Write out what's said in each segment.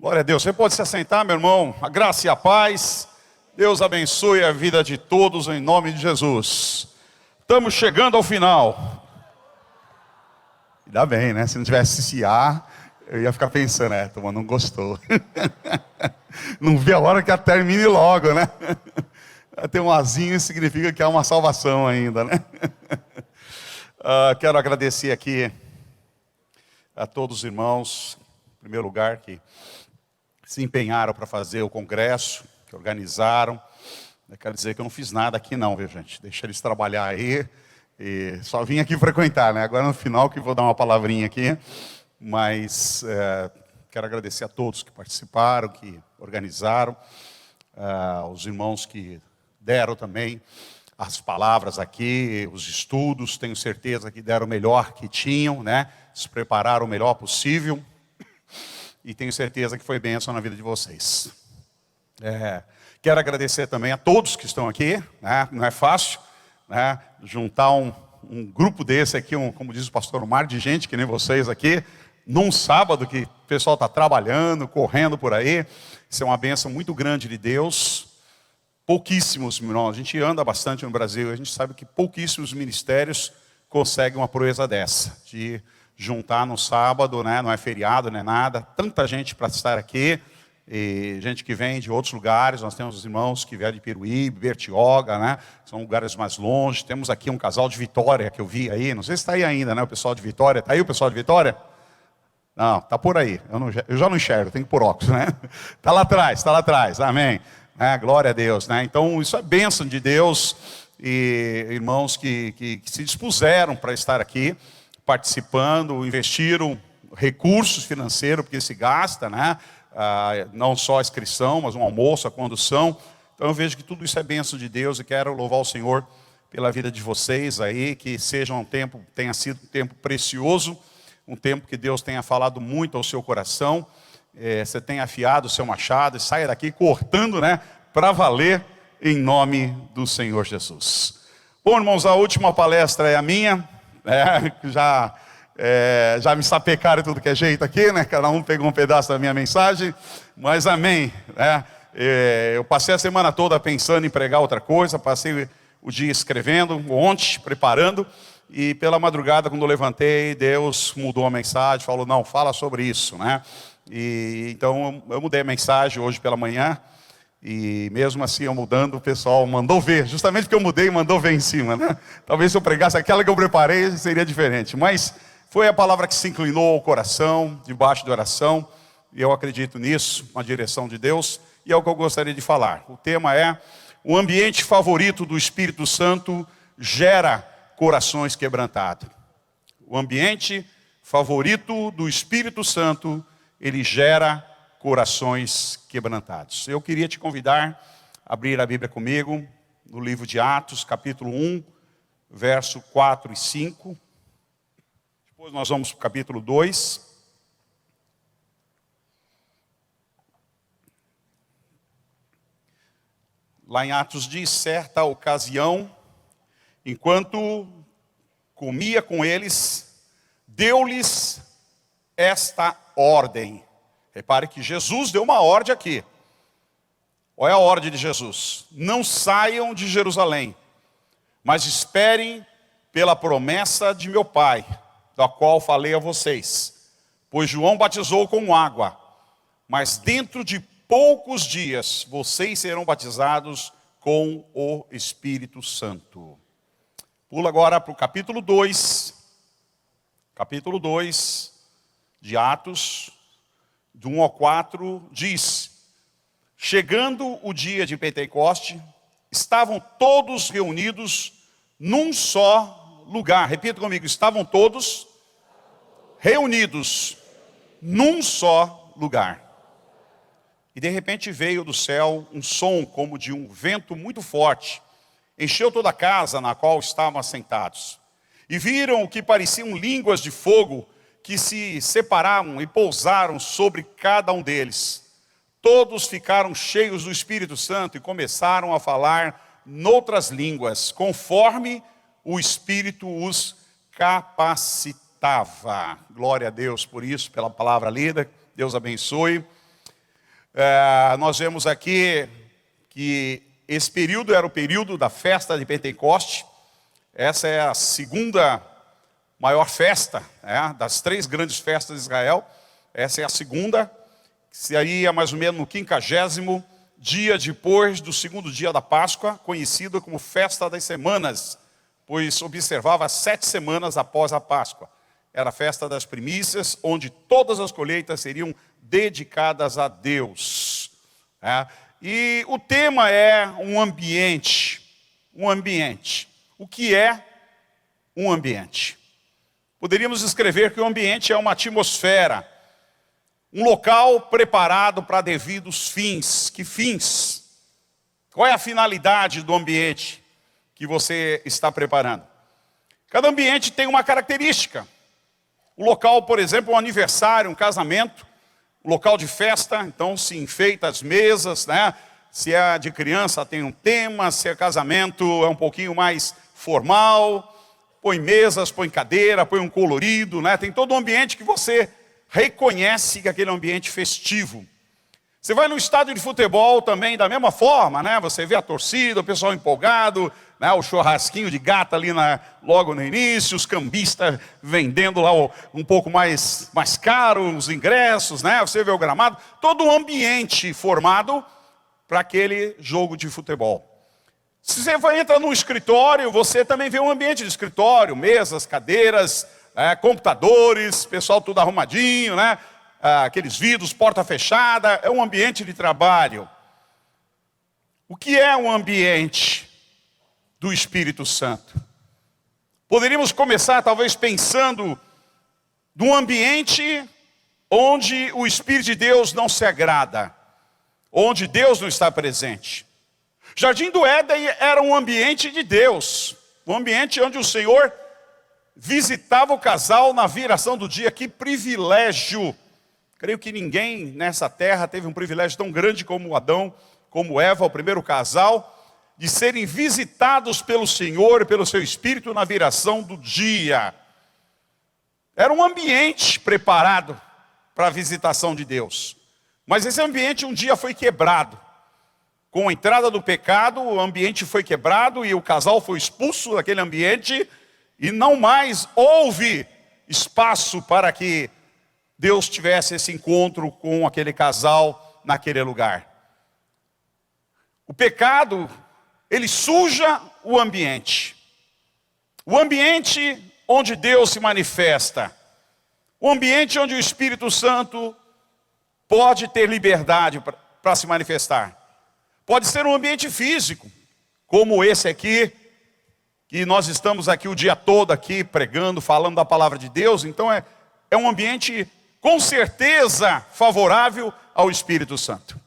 Glória a Deus. Você pode se assentar, meu irmão. A graça e a paz. Deus abençoe a vida de todos em nome de Jesus. Estamos chegando ao final. Ainda bem, né? Se não tivesse esse ar, eu ia ficar pensando, turma, não gostou. Não vê a hora que a termine logo, né? Ter um azinho significa que há uma salvação ainda, né? Quero agradecer aqui a todos os irmãos, em primeiro lugar, que se empenharam para fazer o congresso, que organizaram. Eu quero dizer que eu não fiz nada aqui não, viu, gente? Deixa eles trabalhar aí. E só vim aqui frequentar, né? Agora no final que vou dar uma palavrinha aqui. Mas quero agradecer a todos que participaram, que organizaram. Os irmãos que deram também as palavras aqui, os estudos. Tenho certeza que deram o melhor que tinham, né? Se prepararam o melhor possível. E tenho certeza que foi bênção na vida de vocês. Quero agradecer também a todos que estão aqui, né? Não é fácil, né? Juntar um grupo desse aqui, como diz o pastor, um mar de gente que nem vocês aqui, num sábado que o pessoal está trabalhando, correndo por aí. Isso é uma bênção muito grande de Deus. Pouquíssimos, irmãos, a gente anda bastante no Brasil, a gente sabe que pouquíssimos ministérios conseguem uma proeza dessa, de juntar no sábado, né? Não é feriado, não é nada, tanta gente para estar aqui, e gente que vem de outros lugares. Nós temos os irmãos que vieram de Peruíbe, Bertioga, né? São lugares mais longe. Temos aqui um casal de Vitória que eu vi aí, não sei se está aí ainda, né? O pessoal de Vitória, está aí o pessoal de Vitória? Não, está por aí, eu já não enxergo, tenho que pôr óculos, né? Está lá atrás, amém. Glória a Deus, né? Então isso é bênção de Deus, e irmãos que se dispuseram para estar aqui, participando, investiram recursos financeiros, porque se gasta, né? Não só a inscrição, mas um almoço, a condução. Então eu vejo que tudo isso é bênção de Deus, e quero louvar o Senhor pela vida de vocês aí, que tenha sido um tempo precioso, um tempo que Deus tenha falado muito ao seu coração. Você tenha afiado o seu machado e saia daqui cortando, né? Para valer, em nome do Senhor Jesus. Bom, irmãos, a última palestra é a minha. Já me sapecaram tudo que é jeito aqui, né? Cada um pegou um pedaço da minha mensagem, mas amém, né? Eu passei a semana toda pensando em pregar outra coisa, passei o dia escrevendo, ontem preparando, e pela madrugada, quando eu levantei, Deus mudou a mensagem, falou, não, fala sobre isso, né? E então eu mudei a mensagem hoje pela manhã, e mesmo assim eu mudando, o pessoal mandou ver, justamente porque eu mudei, mandou ver em cima, né? Talvez se eu pregasse aquela que eu preparei, seria diferente, mas foi a palavra que se inclinou ao coração, debaixo de oração, e eu acredito nisso, na direção de Deus, e é o que eu gostaria de falar. O tema é: o ambiente favorito do Espírito Santo gera corações quebrantados. O ambiente favorito do Espírito Santo, ele gera corações quebrantados. Eu queria te convidar a abrir a Bíblia comigo, no livro de Atos, capítulo 1, verso 4 e 5. Depois nós vamos para o capítulo 2. Lá em Atos diz: certa ocasião, enquanto comia com eles, deu-lhes esta ordem. Repare que Jesus deu uma ordem aqui. Olha a ordem de Jesus: não saiam de Jerusalém, mas esperem pela promessa de meu Pai, da qual falei a vocês. Pois João batizou com água, mas dentro de poucos dias vocês serão batizados com o Espírito Santo. Pula agora para o capítulo 2. Capítulo 2 de Atos, de 1 ao 4, diz: chegando o dia de Pentecoste, estavam todos reunidos num só lugar. Repita comigo: estavam todos reunidos num só lugar. E de repente veio do céu um som como de um vento muito forte, encheu toda a casa na qual estavam assentados. E viram o que pareciam línguas de fogo, que se separaram e pousaram sobre cada um deles. Todos ficaram cheios do Espírito Santo e começaram a falar noutras línguas, conforme o Espírito os capacitava. Glória a Deus por isso, pela palavra lida. Deus abençoe. Nós vemos aqui que esse período era o período da festa de Pentecoste. Essa é a segunda maior festa, das 3 grandes festas de Israel. Essa é a segunda, que seria mais ou menos no 50º dia depois do segundo dia da Páscoa, conhecido como Festa das Semanas, pois observava 7 semanas após a Páscoa. Era a festa das primícias, onde todas as colheitas seriam dedicadas a Deus. E o tema é um ambiente. Um ambiente. O que é um ambiente? Poderíamos escrever que o ambiente é uma atmosfera, um local preparado para devidos fins. Que fins? Qual é a finalidade do ambiente que você está preparando? Cada ambiente tem uma característica. O local, por exemplo, um aniversário, um casamento, um local de festa, então se enfeita as mesas, Se é de criança tem um tema, se é casamento é um pouquinho mais formal, põe mesas, põe cadeira, põe um colorido, Tem todo um ambiente que você reconhece que aquele ambiente festivo. Você vai no estádio de futebol também da mesma forma, Você vê a torcida, o pessoal empolgado, o churrasquinho de gata ali logo no início, os cambistas vendendo lá um pouco mais caro os ingressos, Você vê o gramado, todo o ambiente formado para aquele jogo de futebol. Se você entra num escritório, você também vê um ambiente de escritório, mesas, cadeiras, computadores, pessoal tudo arrumadinho, aqueles vidros, porta fechada, é um ambiente de trabalho. O que é um ambiente do Espírito Santo? Poderíamos começar talvez pensando num ambiente onde o Espírito de Deus não se agrada, onde Deus não está presente. Jardim do Éden era um ambiente de Deus, um ambiente onde o Senhor visitava o casal na viração do dia. Que privilégio! Creio que ninguém nessa terra teve um privilégio tão grande como Adão, como Eva, o primeiro casal, de serem visitados pelo Senhor e pelo seu Espírito na viração do dia. Era um ambiente preparado para a visitação de Deus. Mas esse ambiente um dia foi quebrado. Com a entrada do pecado, o ambiente foi quebrado e o casal foi expulso daquele ambiente e não mais houve espaço para que Deus tivesse esse encontro com aquele casal naquele lugar. O pecado, ele suja o ambiente. O ambiente onde Deus se manifesta. O ambiente onde o Espírito Santo pode ter liberdade para se manifestar. Pode ser um ambiente físico, como esse aqui, que nós estamos aqui o dia todo aqui pregando, falando da palavra de Deus. Então é um ambiente com certeza favorável ao Espírito Santo.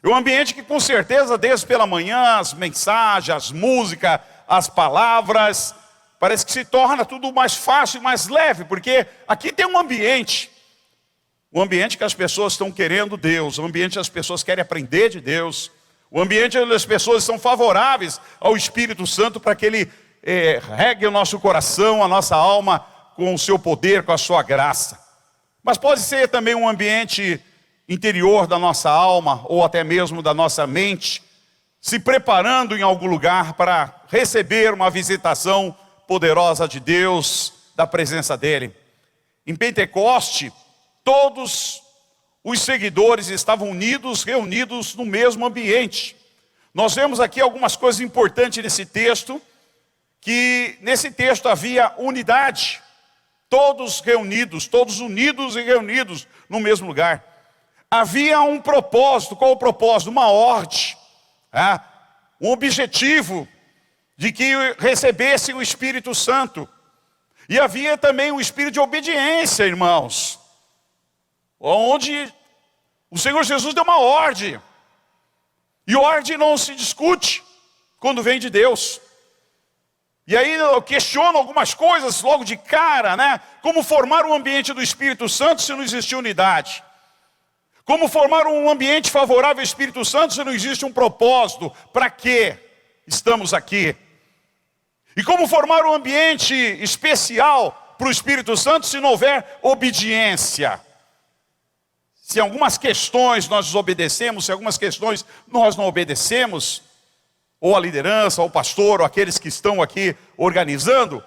É um ambiente que com certeza desde pela manhã, as mensagens, as músicas, as palavras, parece que se torna tudo mais fácil e mais leve, porque aqui tem um ambiente que as pessoas estão querendo Deus, um ambiente que as pessoas querem aprender de Deus, o ambiente onde as pessoas são favoráveis ao Espírito Santo para que Ele regue o nosso coração, a nossa alma com o seu poder, com a sua graça. Mas pode ser também um ambiente interior da nossa alma, ou até mesmo da nossa mente, se preparando em algum lugar para receber uma visitação poderosa de Deus, da presença dEle. Em Pentecoste, todos os seguidores estavam reunidos no mesmo ambiente. Nós vemos aqui algumas coisas importantes nesse texto, que nesse texto havia unidade. Todos reunidos, todos unidos e reunidos no mesmo lugar. Havia um propósito. Qual o propósito? Uma ordem, um objetivo de que recebessem o Espírito Santo. E havia também um espírito de obediência, irmãos, onde o Senhor Jesus deu uma ordem. E ordem não se discute quando vem de Deus. E aí eu questiono algumas coisas logo de cara, Como formar um ambiente do Espírito Santo se não existe unidade? Como formar um ambiente favorável ao Espírito Santo se não existe um propósito? Para que estamos aqui? E como formar um ambiente especial para o Espírito Santo se não houver obediência? se em algumas questões nós desobedecemos, se em algumas questões nós não obedecemos, ou a liderança, ou o pastor, ou aqueles que estão aqui organizando,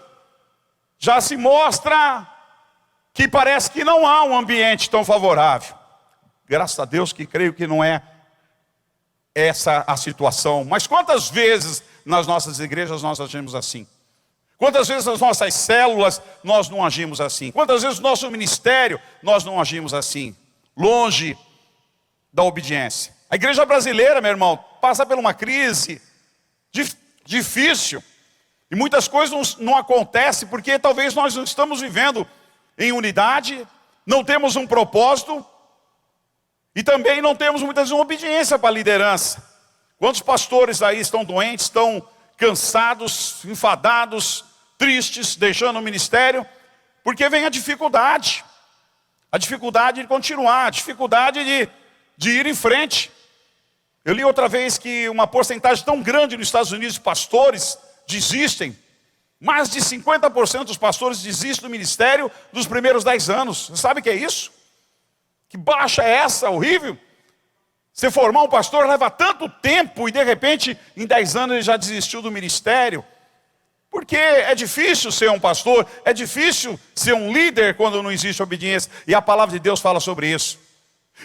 já se mostra que parece que não há um ambiente tão favorável. Graças a Deus que creio que não é essa a situação. Mas quantas vezes nas nossas igrejas nós agimos assim? Quantas vezes nas nossas células nós não agimos assim? Quantas vezes no nosso ministério nós não agimos assim? Longe da obediência. A igreja brasileira, meu irmão, passa por uma crise difícil. E muitas coisas não acontecem porque talvez nós não estamos vivendo em unidade, não temos um propósito e também não temos muitas vezes uma obediência para a liderança. Quantos pastores aí estão doentes, estão cansados, enfadados, tristes, deixando o ministério, porque vem a dificuldade de continuar, a dificuldade de ir em frente. Eu li outra vez que uma porcentagem tão grande nos Estados Unidos de pastores desistem. Mais de 50% dos pastores desistem do ministério nos primeiros 10 anos. Você sabe o que é isso? Que baixa é essa, horrível? Você formar um pastor leva tanto tempo e de repente em 10 anos ele já desistiu do ministério. Porque é difícil ser um pastor, é difícil ser um líder quando não existe obediência. E a palavra de Deus fala sobre isso.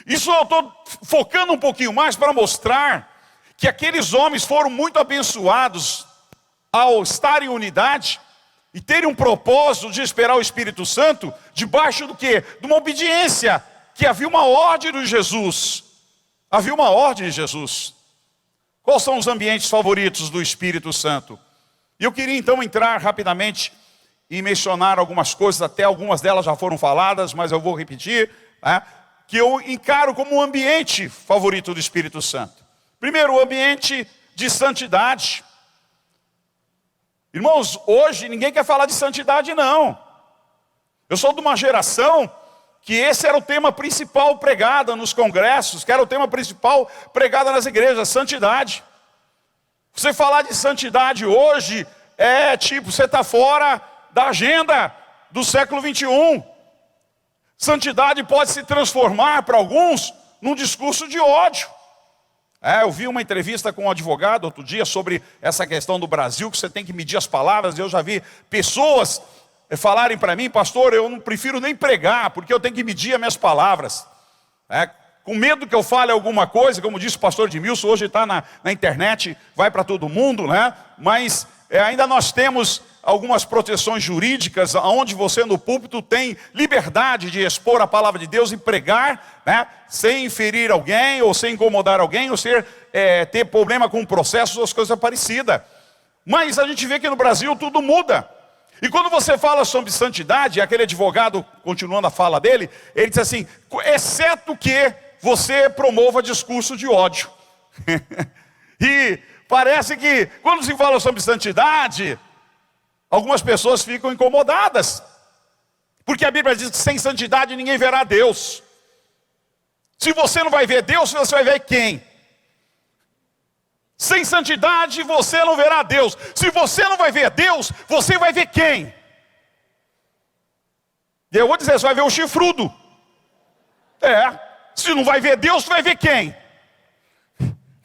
Isso eu estou focando um pouquinho mais para mostrar que aqueles homens foram muito abençoados ao estar em unidade e terem um propósito de esperar o Espírito Santo, debaixo do quê? De uma obediência, que havia uma ordem de Jesus. Havia uma ordem de Jesus. Quais são os ambientes favoritos do Espírito Santo? E eu queria então entrar rapidamente e mencionar algumas coisas, até algumas delas já foram faladas, mas eu vou repetir, que eu encaro como um ambiente favorito do Espírito Santo. Primeiro, o ambiente de santidade. Irmãos, hoje ninguém quer falar de santidade, não. Eu sou de uma geração que esse era o tema principal pregado nos congressos, que era o tema principal pregado nas igrejas, santidade. Você falar de santidade hoje é tipo, você está fora da agenda do século 21. Santidade pode se transformar para alguns num discurso de ódio. Eu vi uma entrevista com um advogado outro dia sobre essa questão do Brasil, que você tem que medir as palavras. Eu já vi pessoas falarem para mim: pastor, eu não prefiro nem pregar, porque eu tenho que medir as minhas palavras. Com medo que eu fale alguma coisa, como disse o pastor Edmilson, hoje está na internet, vai para todo mundo, né? Mas ainda nós temos algumas proteções jurídicas, onde você no púlpito tem liberdade de expor a palavra de Deus e pregar, né? Sem ferir alguém, ou sem incomodar alguém, ou ter problema com processos, ou coisas parecidas. Mas a gente vê que no Brasil tudo muda. E quando você fala sobre santidade, aquele advogado, continuando a fala dele, ele diz assim: exceto que você promova discurso de ódio. E parece que quando se fala sobre santidade, algumas pessoas ficam incomodadas. Porque a Bíblia diz que sem santidade ninguém verá Deus. Se você não vai ver Deus, você vai ver quem? Sem santidade você não verá Deus. Se você não vai ver Deus, você vai ver quem? E eu vou dizer, você vai ver o chifrudo. Se não vai ver Deus, você vai ver quem?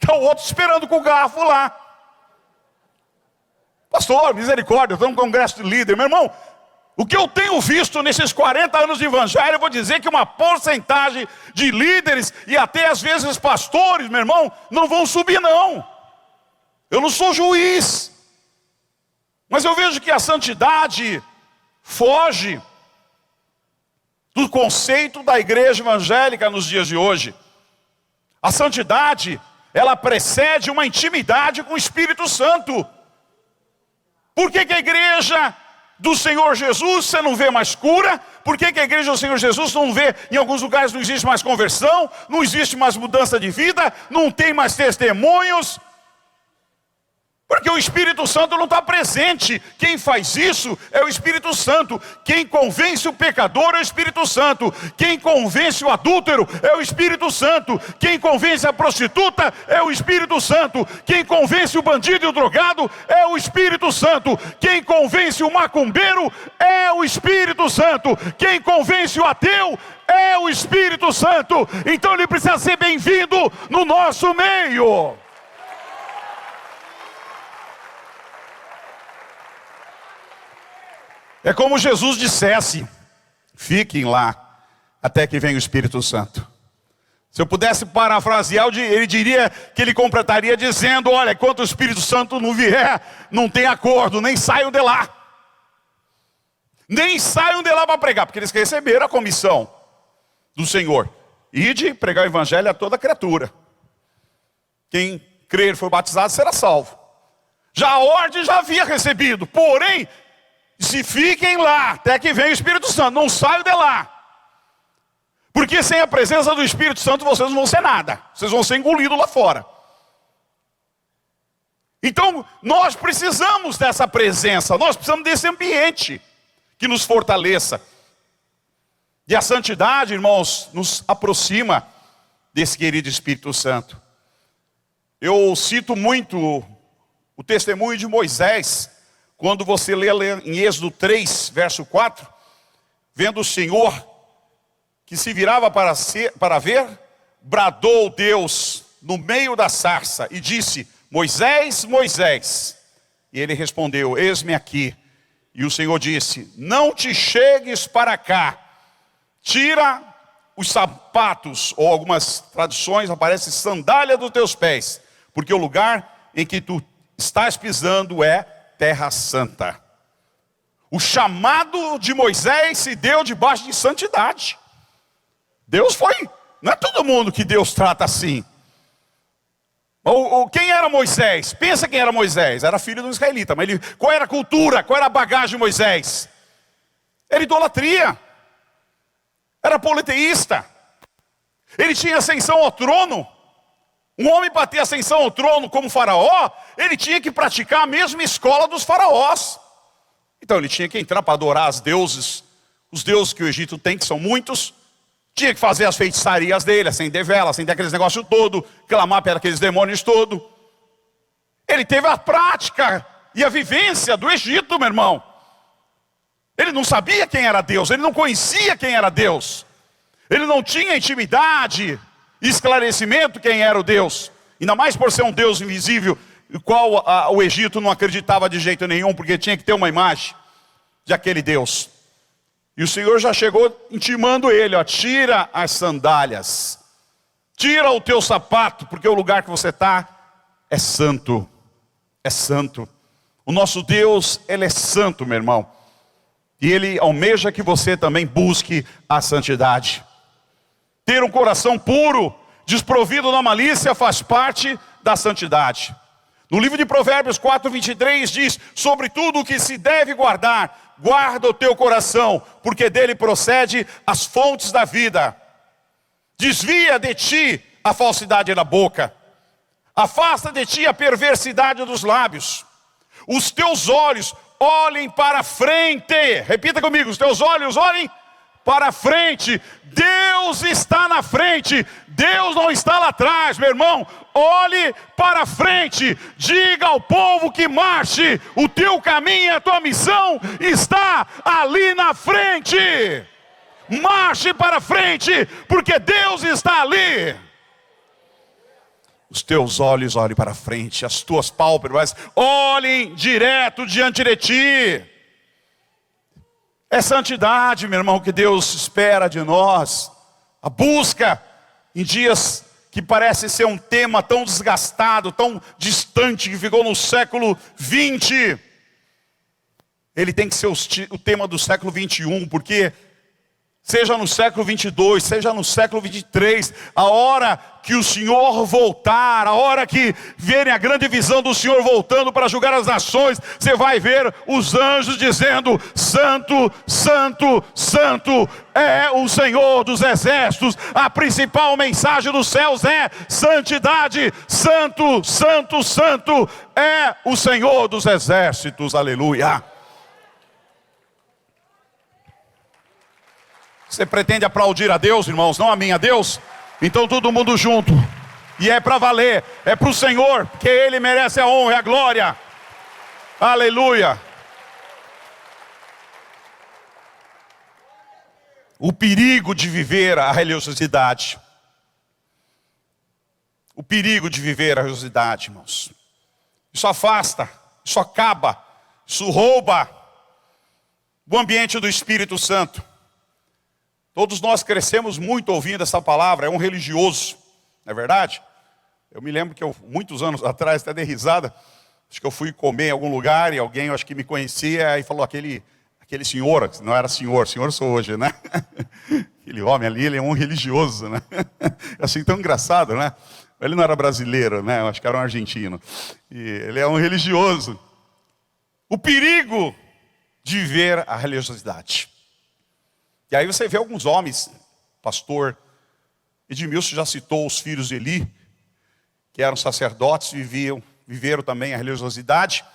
Está o outro esperando com o garfo lá. Pastor, misericórdia, estou num congresso de líder. Meu irmão, o que eu tenho visto nesses 40 anos de evangelho, eu vou dizer que uma porcentagem de líderes e até às vezes pastores, meu irmão, não vão subir não. Eu não sou juiz. Mas eu vejo que a santidade foge do conceito da igreja evangélica nos dias de hoje. A santidade, ela precede uma intimidade com o Espírito Santo. Por que a igreja do Senhor Jesus você não vê mais cura? Por que a igreja do Senhor Jesus não vê, em alguns lugares não existe mais conversão, não existe mais mudança de vida, não tem mais testemunhos? Porque o Espírito Santo não está presente. Quem faz isso é o Espírito Santo. Quem convence o pecador é o Espírito Santo. Quem convence o adúltero é o Espírito Santo. Quem convence a prostituta é o Espírito Santo. Quem convence o bandido e o drogado é o Espírito Santo. Quem convence o macumbeiro é o Espírito Santo. Quem convence o ateu é o Espírito Santo. Então ele precisa ser bem-vindo no nosso meio. É como Jesus dissesse: fiquem lá até que venha o Espírito Santo. Se eu pudesse parafrasear, ele diria que ele completaria dizendo: olha, enquanto o Espírito Santo não vier, não tem acordo, nem saiam de lá. Nem saiam de lá para pregar, porque eles receberam a comissão do Senhor: ide pregar o evangelho a toda criatura. Quem crer e for batizado será salvo. Já a ordem já havia recebido, porém, se fiquem lá até que venha o Espírito Santo, não saiam de lá. Porque sem a presença do Espírito Santo vocês não vão ser nada. Vocês vão ser engolidos lá fora. Então nós precisamos dessa presença. Nós precisamos desse ambiente que nos fortaleça. E a santidade, irmãos, nos aproxima desse querido Espírito Santo. Eu cito muito o testemunho de Moisés. Quando você lê em Êxodo 3, verso 4, vendo o Senhor que se virava para ver, bradou Deus no meio da sarça e disse: Moisés, Moisés. E ele respondeu: eis-me aqui. E o Senhor disse: não te chegues para cá, tira os sapatos, ou algumas traduções aparece sandália dos teus pés, porque o lugar em que tu estás pisando é terra santa. O chamado de Moisés se deu debaixo de santidade. Deus foi, não é todo mundo que Deus trata assim. Quem era Moisés? Pensa quem era Moisés. Era filho de um israelita, mas qual era a cultura, qual era a bagagem de Moisés? Era idolatria, era politeísta. Ele tinha ascensão ao trono. Um homem para ter ascensão ao trono como faraó, ele tinha que praticar a mesma escola dos faraós. Então ele tinha que entrar para adorar os deuses que o Egito tem, que são muitos. Tinha que fazer as feitiçarias dele, acender vela, acender aqueles negócios todo, clamar para aqueles demônios todo. Ele teve a prática e a vivência do Egito, meu irmão. Ele não sabia quem era Deus, ele não conhecia quem era Deus. Ele não tinha intimidade, esclarecimento quem era o Deus, ainda mais por ser um Deus invisível, o qual o Egito não acreditava de jeito nenhum, porque tinha que ter uma imagem de aquele Deus. E o Senhor já chegou intimando ele: ó, tira as sandálias, tira o teu sapato, porque o lugar que você está é santo, é santo. O nosso Deus, Ele é santo, meu irmão, e Ele almeja que você também busque a santidade. Ter um coração puro, desprovido da malícia, faz parte da santidade. No livro de Provérbios 4:23 diz: sobre tudo o que se deve guardar, guarda o teu coração, porque dele procede as fontes da vida. Desvia de ti a falsidade da boca, afasta de ti a perversidade dos lábios. Os teus olhos olhem para frente. Repita comigo: os teus olhos olhem para frente. Deus está na frente, Deus não está lá atrás, meu irmão. Olhe para frente, diga ao povo que marche. O teu caminho, a tua missão está ali na frente. Marche para frente, porque Deus está ali. Os teus olhos olhem para frente, as tuas pálpebras olhem direto diante de ti. É santidade, meu irmão, que Deus espera de nós. A busca em dias que parece ser um tema tão desgastado, tão distante, que ficou no século 20. Ele tem que ser o tema do século 21, porque seja no século 22, seja no século 23, a hora que o Senhor voltar, a hora que verem a grande visão do Senhor voltando para julgar as nações, você vai ver os anjos dizendo: Santo, Santo, Santo é o Senhor dos exércitos. A principal mensagem dos céus é santidade. Santo, Santo, Santo é o Senhor dos exércitos. Aleluia. Você pretende aplaudir a Deus, irmãos, não a mim, a Deus? Então todo mundo junto. E é para valer, é para o Senhor, que Ele merece a honra e a glória. Aleluia. O perigo de viver a religiosidade. O perigo de viver a religiosidade, irmãos. Isso afasta, isso acaba, isso rouba o ambiente do Espírito Santo. Todos nós crescemos muito ouvindo essa palavra, é um religioso, não é verdade? Eu me lembro que muitos anos atrás, até dei risada, acho que eu fui comer em algum lugar e alguém, eu acho que me conhecia e falou: aquele senhor, não era senhor sou hoje, né? Aquele homem ali, ele é um religioso, né? Assim, tão engraçado, né? Ele não era brasileiro, né? Eu acho que era um argentino. E ele é um religioso. O perigo de viver a religiosidade. E aí você vê alguns homens, pastor Edmilson já citou os filhos de Eli, que eram sacerdotes, viveram também a religiosidade,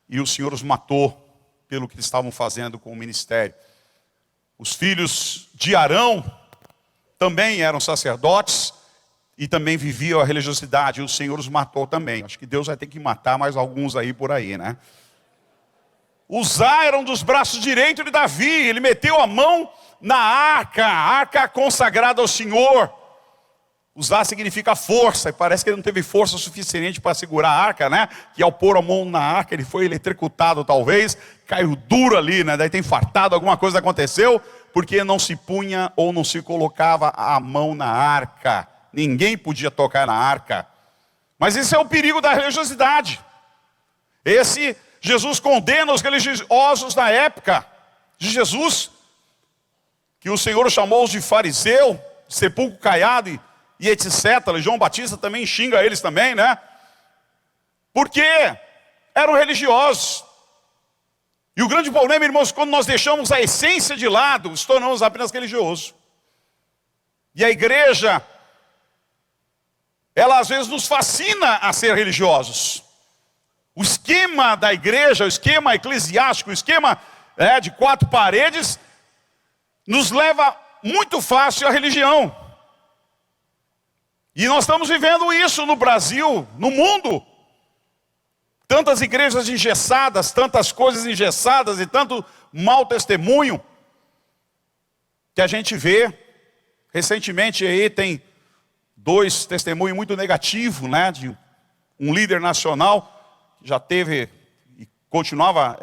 e o Senhor os matou pelo que eles estavam fazendo com o ministério. Os filhos de Arão também eram sacerdotes e também viviam a religiosidade, e o Senhor os matou também. Acho que Deus vai ter que matar mais alguns aí por aí, né? Uzá era um dos braços direitos de Davi, ele meteu a mão na arca consagrada ao Senhor. Uzá significa força, e parece que ele não teve força suficiente para segurar a arca, né? Que ao pôr a mão na arca, ele foi eletrocutado talvez, caiu duro ali, né? Daí tem infartado, alguma coisa aconteceu, porque não se punha ou não se colocava a mão na arca. Ninguém podia tocar na arca. Mas esse é o perigo da religiosidade. Jesus condena os religiosos da época de Jesus, que o Senhor chamou-os de fariseu, sepulcro caiado e etc. João Batista também xinga eles também, né? Porque eram religiosos. E o grande problema, irmãos, quando nós deixamos a essência de lado, nos tornamos apenas religiosos. E a igreja, ela às vezes nos fascina a ser religiosos. O esquema da igreja, o esquema eclesiástico, o esquema de quatro paredes, nos leva muito fácil à religião. E nós estamos vivendo isso no Brasil, no mundo. Tantas igrejas engessadas, tantas coisas engessadas e tanto mau testemunho que a gente vê. Recentemente aí tem 2 testemunhos muito negativos, né, de um líder nacional que já teve e continuava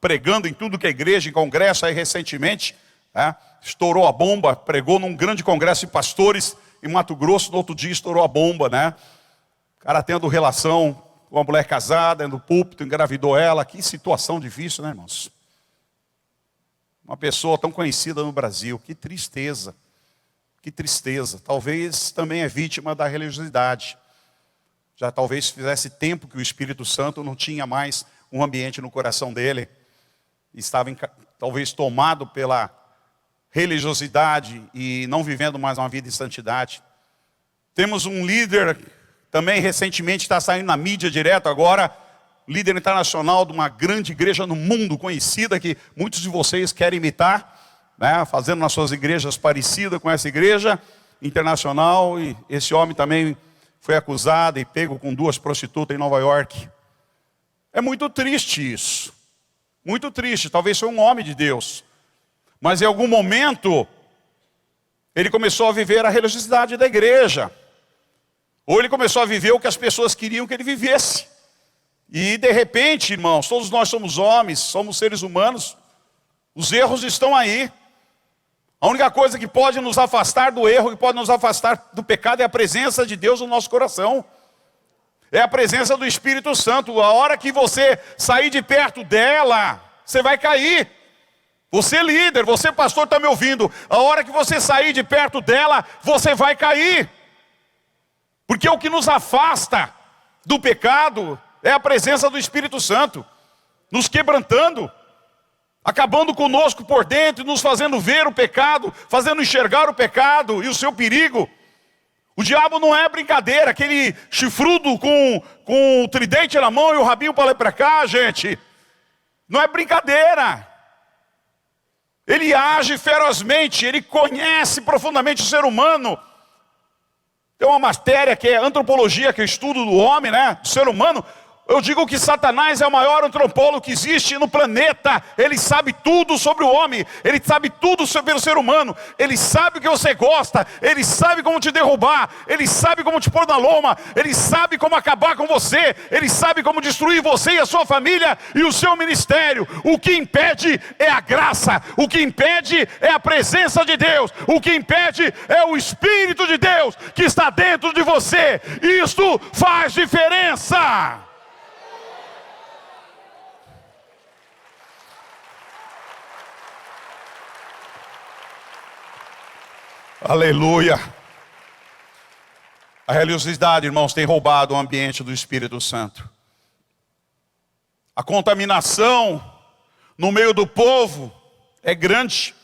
pregando em tudo que é igreja, em congresso, aí recentemente, estourou a bomba, pregou num grande congresso de pastores em Mato Grosso, no outro dia estourou a bomba, né? O cara tendo relação com uma mulher casada, no púlpito, engravidou ela. Que situação difícil, né, irmãos? Uma pessoa tão conhecida no Brasil, que tristeza. Que tristeza. Talvez também é vítima da religiosidade. Já talvez fizesse tempo que o Espírito Santo não tinha mais um ambiente no coração dele. Estava talvez tomado pela religiosidade e não vivendo mais uma vida de santidade. Temos um líder, também recentemente está saindo na mídia direto agora, líder internacional de uma grande igreja no mundo conhecida, que muitos de vocês querem imitar, né, fazendo nas suas igrejas parecida com essa igreja internacional. E esse homem também foi acusado e pego com 2 prostitutas em Nova York. É muito triste isso. Muito triste. Talvez foi um homem de Deus. Mas em algum momento, ele começou a viver a religiosidade da igreja. Ou ele começou a viver o que as pessoas queriam que ele vivesse. E de repente, irmãos, todos nós somos homens, somos seres humanos. Os erros estão aí. A única coisa que pode nos afastar do erro, que pode nos afastar do pecado, é a presença de Deus no nosso coração. É a presença do Espírito Santo. A hora que você sair de perto dela, você vai cair. Você líder, você pastor está me ouvindo. A hora que você sair de perto dela, você vai cair. Porque o que nos afasta do pecado é a presença do Espírito Santo, nos quebrantando, acabando conosco por dentro, nos fazendo ver o pecado, fazendo enxergar o pecado e o seu perigo. O diabo não é brincadeira, aquele chifrudo com o tridente na mão e o rabinho para lá e para cá, gente. Não é brincadeira. Ele age ferozmente, ele conhece profundamente o ser humano. Tem uma matéria que é antropologia, que é o estudo do homem, né? Do ser humano. Eu digo que Satanás é o maior antropólogo que existe no planeta. Ele sabe tudo sobre o homem. Ele sabe tudo sobre o ser humano. Ele sabe o que você gosta. Ele sabe como te derrubar. Ele sabe como te pôr na loma. Ele sabe como acabar com você. Ele sabe como destruir você e a sua família e o seu ministério. O que impede é a graça. O que impede é a presença de Deus. O que impede é o Espírito de Deus que está dentro de você. Isto faz diferença. Aleluia. A religiosidade, irmãos, tem roubado o ambiente do Espírito Santo. A contaminação no meio do povo é grande.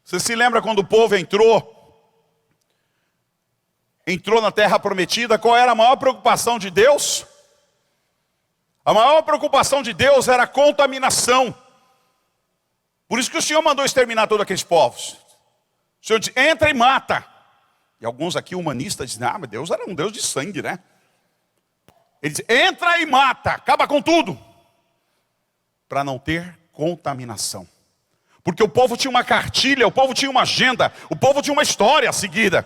Você se lembra quando o povo entrou na terra prometida? Qual era a maior preocupação de Deus? A maior preocupação de Deus era a contaminação. Por isso que o Senhor mandou exterminar todos aqueles povos. O Senhor diz, entra e mata. E alguns aqui humanistas dizem, mas Deus era um Deus de sangue, né? Ele diz, entra e mata, acaba com tudo. Para não ter contaminação. Porque o povo tinha uma cartilha, o povo tinha uma agenda, o povo tinha uma história seguida.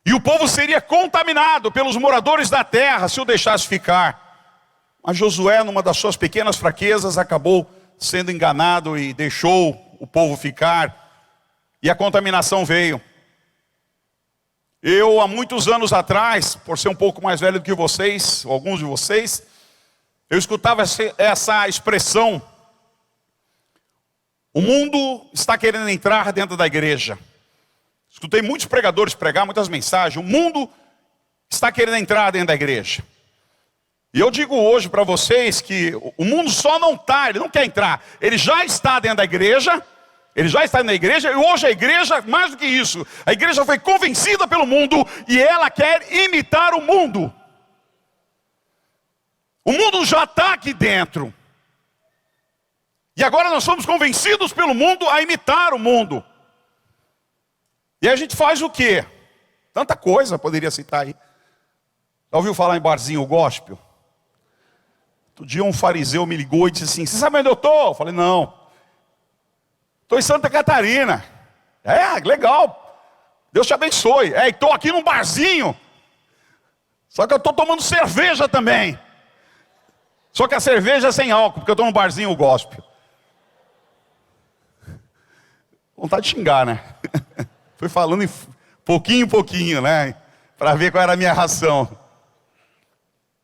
E o povo seria contaminado pelos moradores da terra se o deixasse ficar. Mas Josué, numa das suas pequenas fraquezas, acabou sendo enganado e deixou o povo ficar. E a contaminação veio. Eu, há muitos anos atrás, por ser um pouco mais velho do que vocês, ou alguns de vocês, eu escutava essa expressão. O mundo está querendo entrar dentro da igreja. Escutei muitos pregadores pregar, muitas mensagens. O mundo está querendo entrar dentro da igreja. E eu digo hoje para vocês que o mundo só não está, ele não quer entrar. Ele já está dentro da igreja. Ele já está na igreja e hoje a igreja, mais do que isso, a igreja foi convencida pelo mundo e ela quer imitar o mundo. O mundo já está aqui dentro. E agora nós somos convencidos pelo mundo a imitar o mundo. E a gente faz o quê? Tanta coisa, poderia citar aí. Já ouviu falar em barzinho gospel? Outro dia um fariseu me ligou e disse assim, você sabe onde eu estou? Eu falei, não. Estou em Santa Catarina. É, legal. Deus te abençoe. É, estou aqui num barzinho. Só que eu estou tomando cerveja também. Só que a cerveja é sem álcool, porque eu estou num barzinho gospel. Vontade de xingar, né? Fui falando em pouquinho em pouquinho, né? Para ver qual era a minha ração.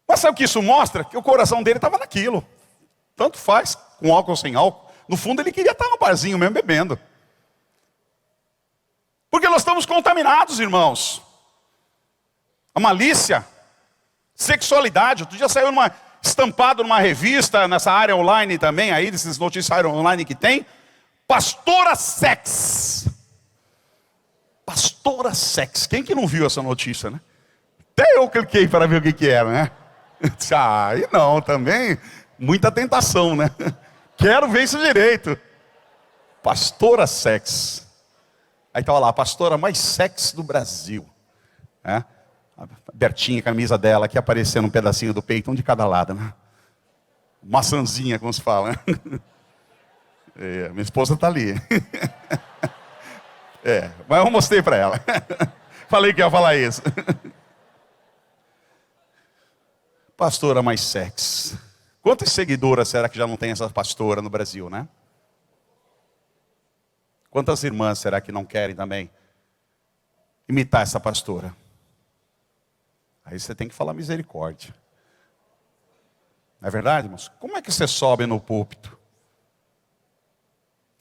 Mas sabe o que isso mostra? Que o coração dele estava naquilo. Tanto faz, com álcool ou sem álcool. No fundo ele queria estar no barzinho mesmo bebendo. Porque nós estamos contaminados, irmãos. A malícia, sexualidade. Outro dia saiu estampado numa revista, nessa área online também, aí, desses noticiários online que tem. Pastora Sex. Pastora Sex. Quem que não viu essa notícia, né? Até eu cliquei para ver o que era, né? Ah, e não, também. Muita tentação, né? Quero ver isso direito. Pastora Sex. Aí estava lá, a pastora mais sexy do Brasil. A Bertinha, a camisa dela, aqui aparecendo um pedacinho do peito, um de cada lado, né? Maçãzinha, como se fala, né? Minha esposa está ali. Mas eu mostrei para ela. Falei que ia falar isso. Pastora mais sexy. Quantas seguidoras será que já não tem essa pastora no Brasil, né? Quantas irmãs será que não querem também imitar essa pastora? Aí você tem que falar misericórdia. Não é verdade, irmãos? Como é que você sobe no púlpito?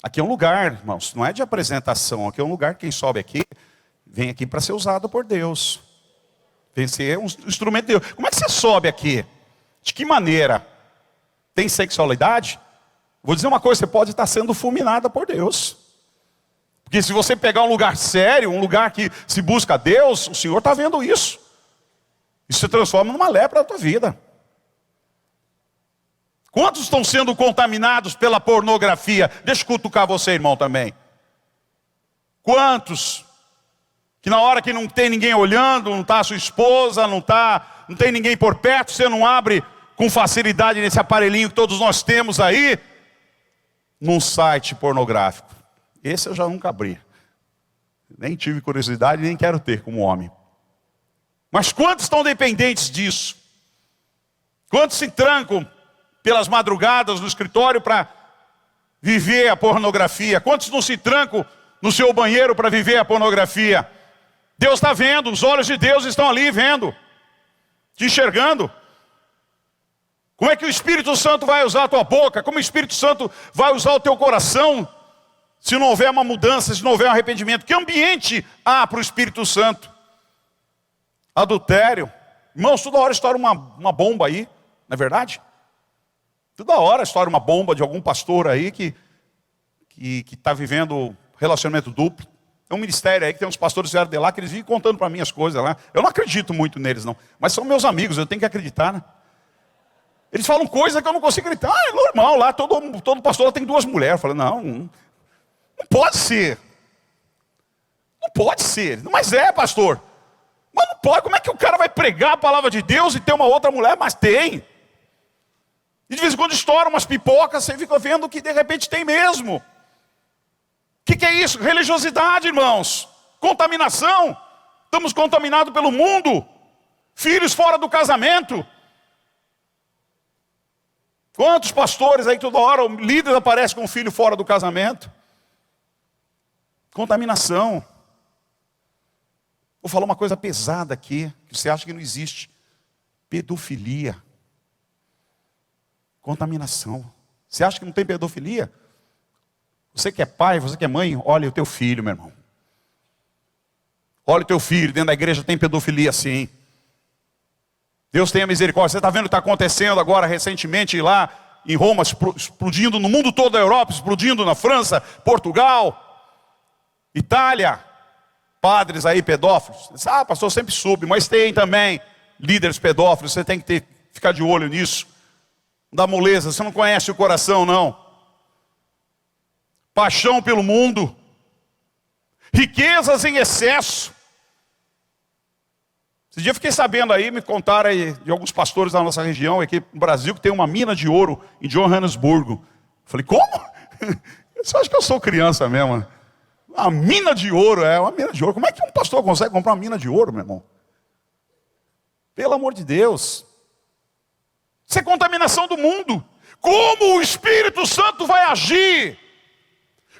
Aqui é um lugar, irmãos, não é de apresentação. Aqui é um lugar, quem sobe aqui, vem aqui para ser usado por Deus. Vem ser um instrumento de Deus. Como é que você sobe aqui? De que maneira? Tem sexualidade? Vou dizer uma coisa, você pode estar sendo fulminada por Deus. Porque se você pegar um lugar sério, um lugar que se busca a Deus, o Senhor está vendo isso. Isso se transforma numa lepra da tua vida. Quantos estão sendo contaminados pela pornografia? Deixa eu cutucar você, irmão, também. Quantos? Que na hora que não tem ninguém olhando, não está a sua esposa, não tem ninguém por perto, você não abre com facilidade nesse aparelhinho que todos nós temos aí, num site pornográfico. Esse eu já nunca abri. Nem tive curiosidade, nem quero ter como homem. Mas quantos estão dependentes disso? Quantos se trancam pelas madrugadas no escritório para viver a pornografia? Quantos não se trancam no seu banheiro para viver a pornografia? Deus está vendo, os olhos de Deus estão ali vendo, te enxergando. Como é que o Espírito Santo vai usar a tua boca? Como o Espírito Santo vai usar o teu coração? Se não houver uma mudança, se não houver um arrependimento. Que ambiente há para o Espírito Santo? Adultério. Irmãos, toda hora estoura uma bomba aí, não é verdade? Toda hora estoura uma bomba de algum pastor aí que está vivendo relacionamento duplo. É um ministério aí que tem uns pastores que vieram de lá que eles vivem contando para mim as coisas lá. Eu não acredito muito neles não, mas são meus amigos, eu tenho que acreditar, né? Eles falam coisas que eu não consigo acreditar. É normal, lá todo pastor lá tem 2 mulheres. Eu falei, não pode ser. Não pode ser. Mas é, pastor. Mas não pode. Como é que o cara vai pregar a palavra de Deus e ter uma outra mulher? Mas tem. E de vez em quando estoura umas pipocas, você fica vendo que de repente tem mesmo. O que é isso? Religiosidade, irmãos. Contaminação. Estamos contaminados pelo mundo. Filhos fora do casamento. Quantos pastores aí toda hora, o líder aparece com um filho fora do casamento? Contaminação. Vou falar uma coisa pesada aqui, que você acha que não existe. Pedofilia. Contaminação. Você acha que não tem pedofilia? Você que é pai, você que é mãe, olha o teu filho, meu irmão. Olha o teu filho, dentro da igreja tem pedofilia sim. Deus tenha misericórdia. Você está vendo o que está acontecendo agora recentemente lá em Roma, explodindo no mundo todo da Europa, explodindo na França, Portugal, Itália. Padres aí pedófilos. Ah, pastor, eu sempre soube, mas tem também líderes pedófilos. Você tem que ficar de olho nisso. Não dá moleza, você não conhece o coração não. Paixão pelo mundo. Riquezas em excesso. Esse dia eu fiquei sabendo aí, me contaram aí de alguns pastores da nossa região, aqui no Brasil, que tem uma mina de ouro em Johannesburgo. Falei, como? Você acha que eu sou criança mesmo? Uma mina de ouro, uma mina de ouro. Como é que um pastor consegue comprar uma mina de ouro, meu irmão? Pelo amor de Deus. Isso é contaminação do mundo. Como o Espírito Santo vai agir?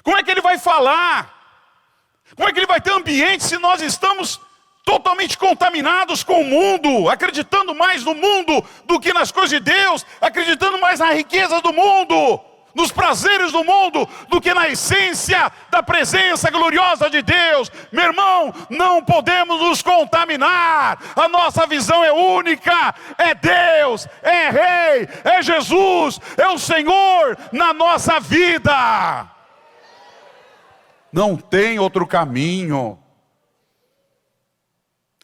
Como é que ele vai falar? Como é que ele vai ter ambiente se nós estamos totalmente contaminados com o mundo, acreditando mais no mundo do que nas coisas de Deus, acreditando mais na riqueza do mundo, nos prazeres do mundo, do que na essência da presença gloriosa de Deus? Meu irmão, não podemos nos contaminar. A nossa visão é única, é Deus, é Rei, é Jesus, é o Senhor na nossa vida. Não tem outro caminho.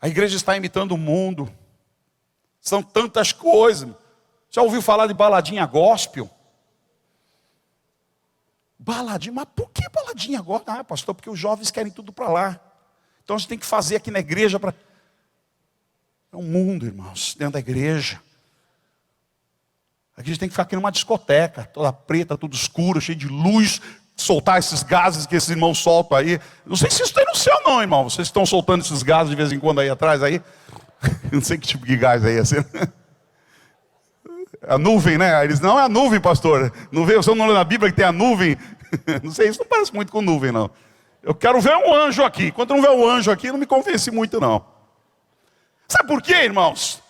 A igreja está imitando o mundo. São tantas coisas. Já ouviu falar de baladinha gospel? Baladinha, mas por que baladinha gospel? Ah, pastor, porque os jovens querem tudo para lá. Então a gente tem que fazer aqui na igreja para... É um mundo, irmãos, dentro da igreja. A gente tem que ficar aqui numa discoteca, toda preta, tudo escuro, cheio de luz, soltar esses gases que esses irmãos soltam aí. Não sei se isso tem no céu não, irmão. Vocês estão soltando esses gases de vez em quando aí atrás aí. Não sei que tipo de gás aí é assim. A nuvem, né? Eles, não é a nuvem, pastor. Não vê, você não lê na Bíblia que tem a nuvem? Não sei, isso não parece muito com nuvem, não. Eu quero ver um anjo aqui. Enquanto não ver um anjo aqui, não me convence muito, não. Sabe por quê, irmãos?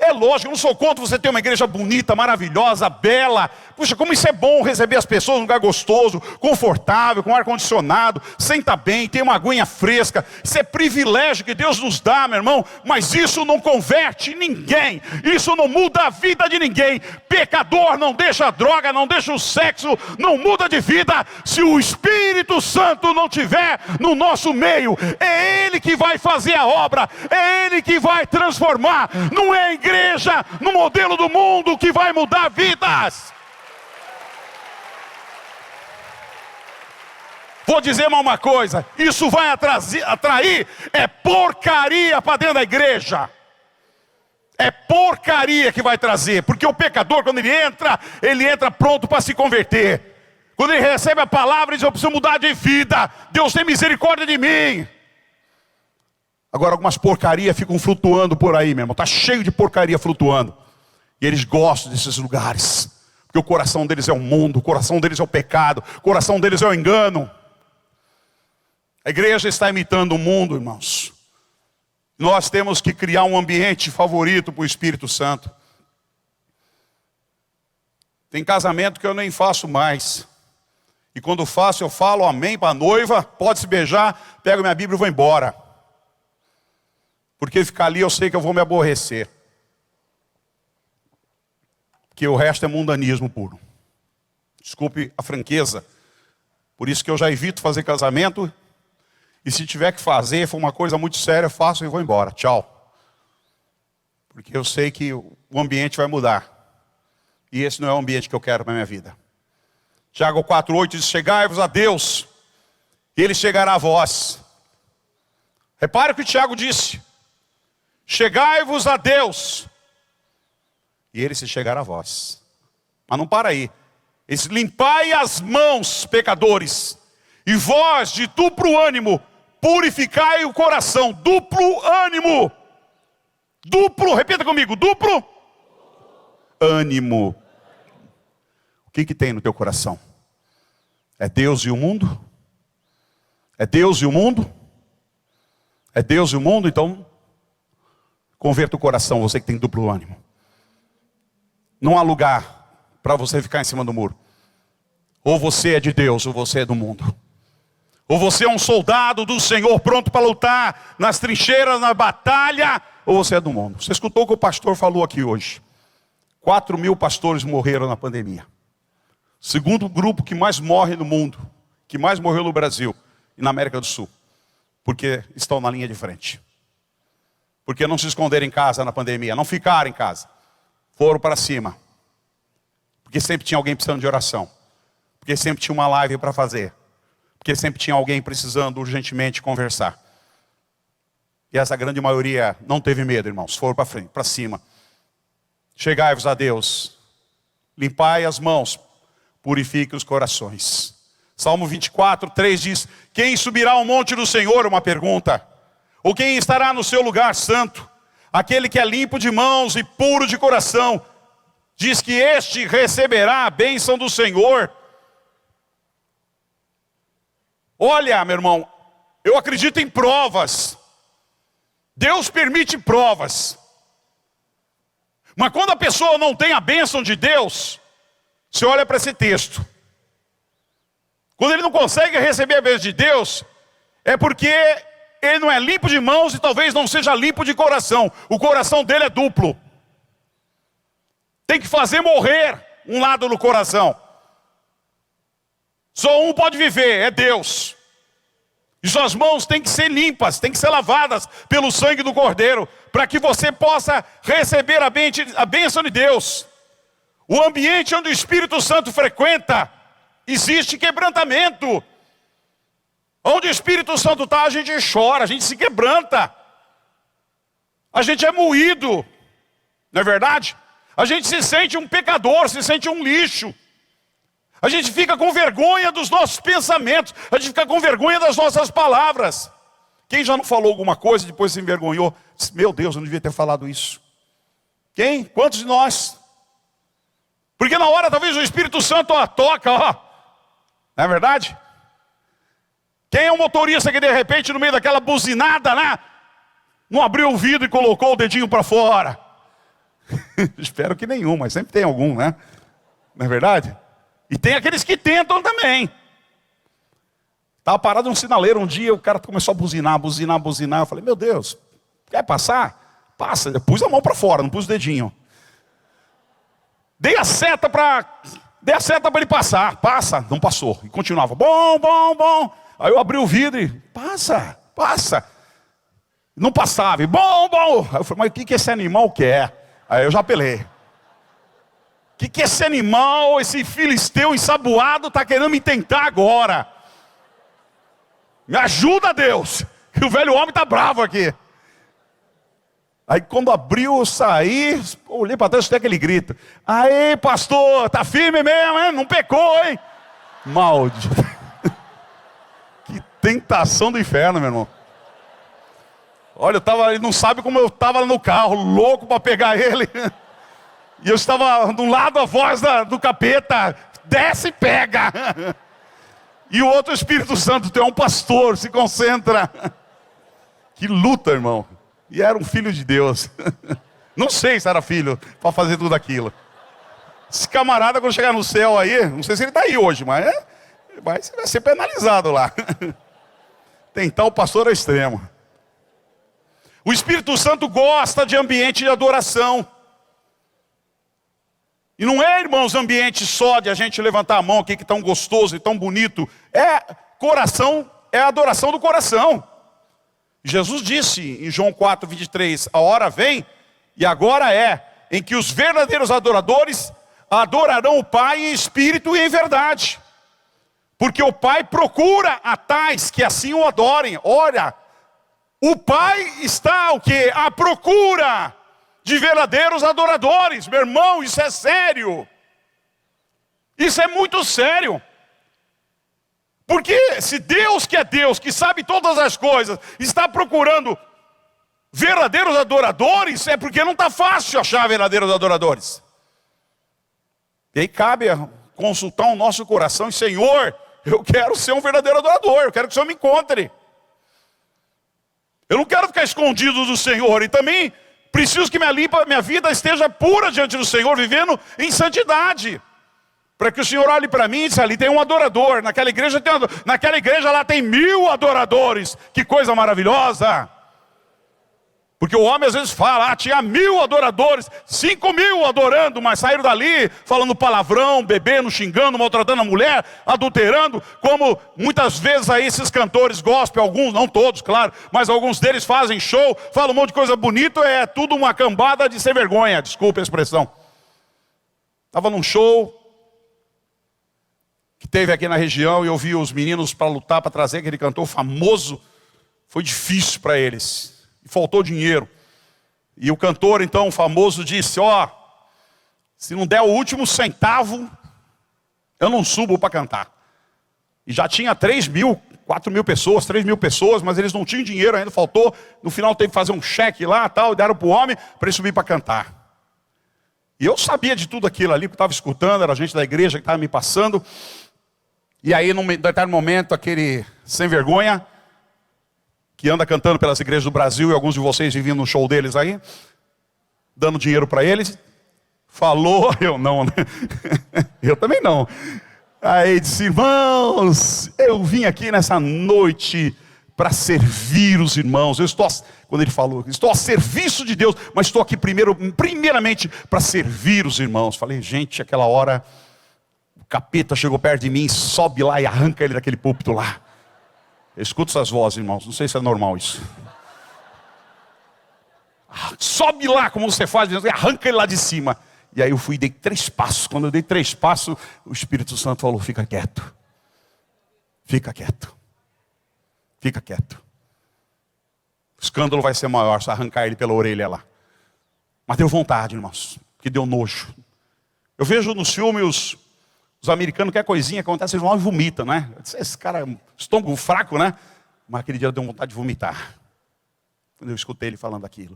É lógico, eu não sou contra você ter uma igreja bonita, maravilhosa, bela. Puxa, como isso é bom receber as pessoas num lugar gostoso, confortável, com ar-condicionado, senta bem, tem uma aguinha fresca. Isso é privilégio que Deus nos dá, meu irmão. Mas isso não converte ninguém. Isso não muda a vida de ninguém. Pecador não deixa a droga, não deixa o sexo, não muda de vida. Se o Espírito Santo não estiver no nosso meio, é Ele que vai fazer a obra, é Ele que vai transformar. Não é a igreja no modelo do mundo que vai mudar vidas. Vou dizer mais uma coisa, isso vai atrair porcaria para dentro da igreja. É porcaria que vai trazer, porque o pecador, quando ele entra pronto para se converter. Quando ele recebe a palavra, ele diz: eu preciso mudar de vida, Deus tem misericórdia de mim. Agora algumas porcarias ficam flutuando por aí, meu irmão. Está cheio de porcaria flutuando. E eles gostam desses lugares. Porque o coração deles é o mundo, o coração deles é o pecado, o coração deles é o engano. A igreja está imitando o mundo, irmãos. Nós temos que criar um ambiente favorito para o Espírito Santo. Tem casamento que eu nem faço mais. E quando faço, eu falo amém para a noiva, pode se beijar, pego minha Bíblia e vou embora. Porque ficar ali eu sei que eu vou me aborrecer. Porque o resto é mundanismo puro. Desculpe a franqueza. Por isso que eu já evito fazer casamento. E se tiver que fazer, for uma coisa muito séria, eu faço e vou embora. Tchau. Porque eu sei que o ambiente vai mudar. E esse não é o ambiente que eu quero para a minha vida. Tiago 4,8 diz: chegai-vos a Deus, e Ele chegará a vós. Repare o que Tiago disse. Chegai-vos a Deus, e Ele se chegará a vós. Mas não para aí. Ele diz: limpai as mãos, pecadores, e vós de duplo ânimo, purificai o coração. Duplo ânimo. Duplo, repita comigo, duplo ânimo. O que tem no teu coração? É Deus e o mundo? É Deus e o mundo? É Deus e o mundo? Então converta o coração, você que tem duplo ânimo. Não há lugar para você ficar em cima do muro. Ou você é de Deus, ou você é do mundo. Ou você é um soldado do Senhor pronto para lutar nas trincheiras, na batalha, ou você é do mundo. Você escutou o que o pastor falou aqui hoje. 4.000 pastores morreram na pandemia. Segundo grupo que mais morre no mundo, que mais morreu no Brasil e na América do Sul. Porque estão na linha de frente. Porque não se esconderam em casa na pandemia, não ficaram em casa. Foram para cima. Porque sempre tinha alguém precisando de oração. Porque sempre tinha uma live para fazer. Porque sempre tinha alguém precisando urgentemente conversar. E essa grande maioria não teve medo, irmãos. Foram para frente, para cima. Chegai-vos a Deus. Limpai as mãos. Purifique os corações. Salmo 24:3 diz: quem subirá ao monte do Senhor? Uma pergunta. Ou quem estará no seu lugar santo? Aquele que é limpo de mãos e puro de coração. Diz que este receberá a bênção do Senhor. Olha, meu irmão, eu acredito em provas. Deus permite provas. Mas quando a pessoa não tem a bênção de Deus, você olha para esse texto. Quando ele não consegue receber a bênção de Deus, é porque ele não é limpo de mãos e talvez não seja limpo de coração. O coração dele é duplo. Tem que fazer morrer um lado do coração. Só um pode viver, é Deus. E suas mãos têm que ser limpas, têm que ser lavadas pelo sangue do Cordeiro, para que você possa receber a bênção de Deus. O ambiente onde o Espírito Santo frequenta, existe quebrantamento. Onde o Espírito Santo está, a gente chora, a gente se quebranta. A gente é moído, não é verdade? A gente se sente um pecador, se sente um lixo. A gente fica com vergonha dos nossos pensamentos. A gente fica com vergonha das nossas palavras. Quem já não falou alguma coisa e depois se envergonhou? Disse: meu Deus, eu não devia ter falado isso. Quem? Quantos de nós? Porque na hora talvez o Espírito Santo toca, ó. Não é verdade? Quem é um motorista que de repente no meio daquela buzinada, né? Não abriu o vidro e colocou o dedinho para fora? Espero que nenhum, mas sempre tem algum, né? Não é verdade? E tem aqueles que tentam também. Estava parado num sinaleiro um dia, o cara começou a buzinar. Eu falei, meu Deus, quer passar? Passa. Eu pus a mão para fora, não pus o dedinho. Dei a seta para ele passar. Passa. Não passou. E continuava. Bom. Aí eu abri o vidro e passa. Não passava. E bom. Aí eu falei, mas o que esse animal quer? Aí eu já apelei. O que esse animal, esse filisteu ensaboado está querendo me tentar agora? Me ajuda, Deus, que o velho homem está bravo aqui. Aí quando abriu, eu saí, olhei para trás, tem aquele grito. Aí, pastor, tá firme mesmo, hein? Não pecou, hein? Maldito. Que tentação do inferno, meu irmão. Olha, ele não sabe como eu estava no carro, louco para pegar ele. E eu estava do lado a voz do capeta, desce e pega. E o outro Espírito Santo, tu é um pastor, se concentra. Que luta, irmão. E era um filho de Deus. Não sei se era filho para fazer tudo aquilo. Esse camarada, quando chegar no céu aí, não sei se ele está aí hoje, mas vai ser penalizado lá. Tentar o pastor ao extremo. O Espírito Santo gosta de ambiente de adoração. E não é, irmãos, ambiente só de a gente levantar a mão aqui que tão gostoso e tão bonito. É a adoração do coração. Jesus disse em João 4:23, a hora vem, e agora é, em que os verdadeiros adoradores adorarão o Pai em espírito e em verdade. Porque o Pai procura a tais que assim o adorem. Olha, o Pai está o quê? À procura de verdadeiros adoradores. Meu irmão, isso é sério. Isso é muito sério. Porque se Deus, que é Deus, que sabe todas as coisas, está procurando verdadeiros adoradores, é porque não está fácil achar verdadeiros adoradores. E aí cabe consultar o nosso coração e, Senhor, eu quero ser um verdadeiro adorador, eu quero que o Senhor me encontre. Eu não quero ficar escondido do Senhor, e também preciso que minha vida esteja pura diante do Senhor, vivendo em santidade. Para que o Senhor olhe para mim e diz, ali tem um adorador, naquela igreja lá tem 1000 adoradores. Que coisa maravilhosa. Porque o homem às vezes fala, tinha 1000 adoradores, 5.000 adorando, mas saíram dali falando palavrão, bebendo, xingando, maltratando a mulher, adulterando, como muitas vezes aí esses cantores gospel, alguns, não todos, claro, mas alguns deles fazem show, falam um monte de coisa bonita, é tudo uma cambada de sem vergonha, desculpa a expressão. Estava num show que teve aqui na região e eu vi os meninos para lutar, para trazer aquele cantor famoso. Foi difícil para eles. E faltou dinheiro. E o cantor, então, famoso, disse, se não der o último centavo, eu não subo para cantar. E já tinha 3.000, 4.000 pessoas, 3.000 pessoas, mas eles não tinham dinheiro ainda, faltou. No final teve que fazer um cheque lá, tal, e deram para o homem para ele subir para cantar. E eu sabia de tudo aquilo ali, porque estava escutando, era gente da igreja que estava me passando. E aí, num determinado momento, aquele sem vergonha, que anda cantando pelas igrejas do Brasil, e alguns de vocês viviam no show deles aí, dando dinheiro para eles, falou, eu não, né? Eu também não. Aí disse, irmãos, eu vim aqui nessa noite para servir os irmãos. Quando ele falou, estou a serviço de Deus, mas estou aqui primeiramente para servir os irmãos. Falei, gente, aquela hora, o capeta chegou perto de mim, sobe lá e arranca ele daquele púlpito lá. Eu escuto essas vozes, irmãos, não sei se é normal isso. Sobe lá, como você faz, e arranca ele lá de cima. E aí eu fui e dei 3 passos. Quando eu dei 3 passos, o Espírito Santo falou, fica quieto. Fica quieto. Fica quieto. O escândalo vai ser maior se arrancar ele pela orelha lá. Mas deu vontade, irmãos, que deu nojo. Eu vejo nos filmes os americanos, qualquer coisinha acontece, eles vão e vomitam, né? Esse cara, estômago fraco, né? Mas aquele dia deu vontade de vomitar. Quando eu escutei ele falando aquilo.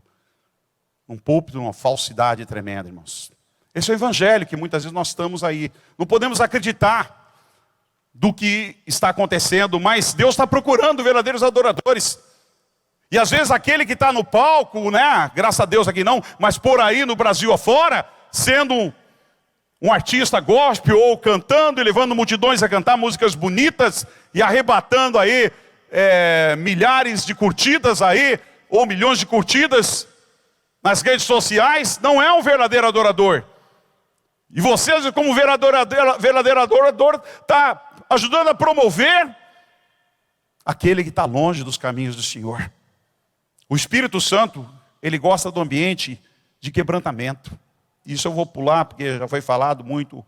Um púlpito, uma falsidade tremenda, irmãos. Esse é o evangelho que muitas vezes nós estamos aí. Não podemos acreditar do que está acontecendo, mas Deus está procurando verdadeiros adoradores. E às vezes aquele que está no palco, né, graças a Deus aqui não, mas por aí no Brasil afora, sendo um artista gospel ou cantando e levando multidões a cantar músicas bonitas e arrebatando aí milhares de curtidas aí, ou milhões de curtidas nas redes sociais, não é um verdadeiro adorador. E você, como verdadeiro adorador, está ajudando a promover aquele que está longe dos caminhos do Senhor. O Espírito Santo, ele gosta do ambiente de quebrantamento. Isso eu vou pular, porque já foi falado muito,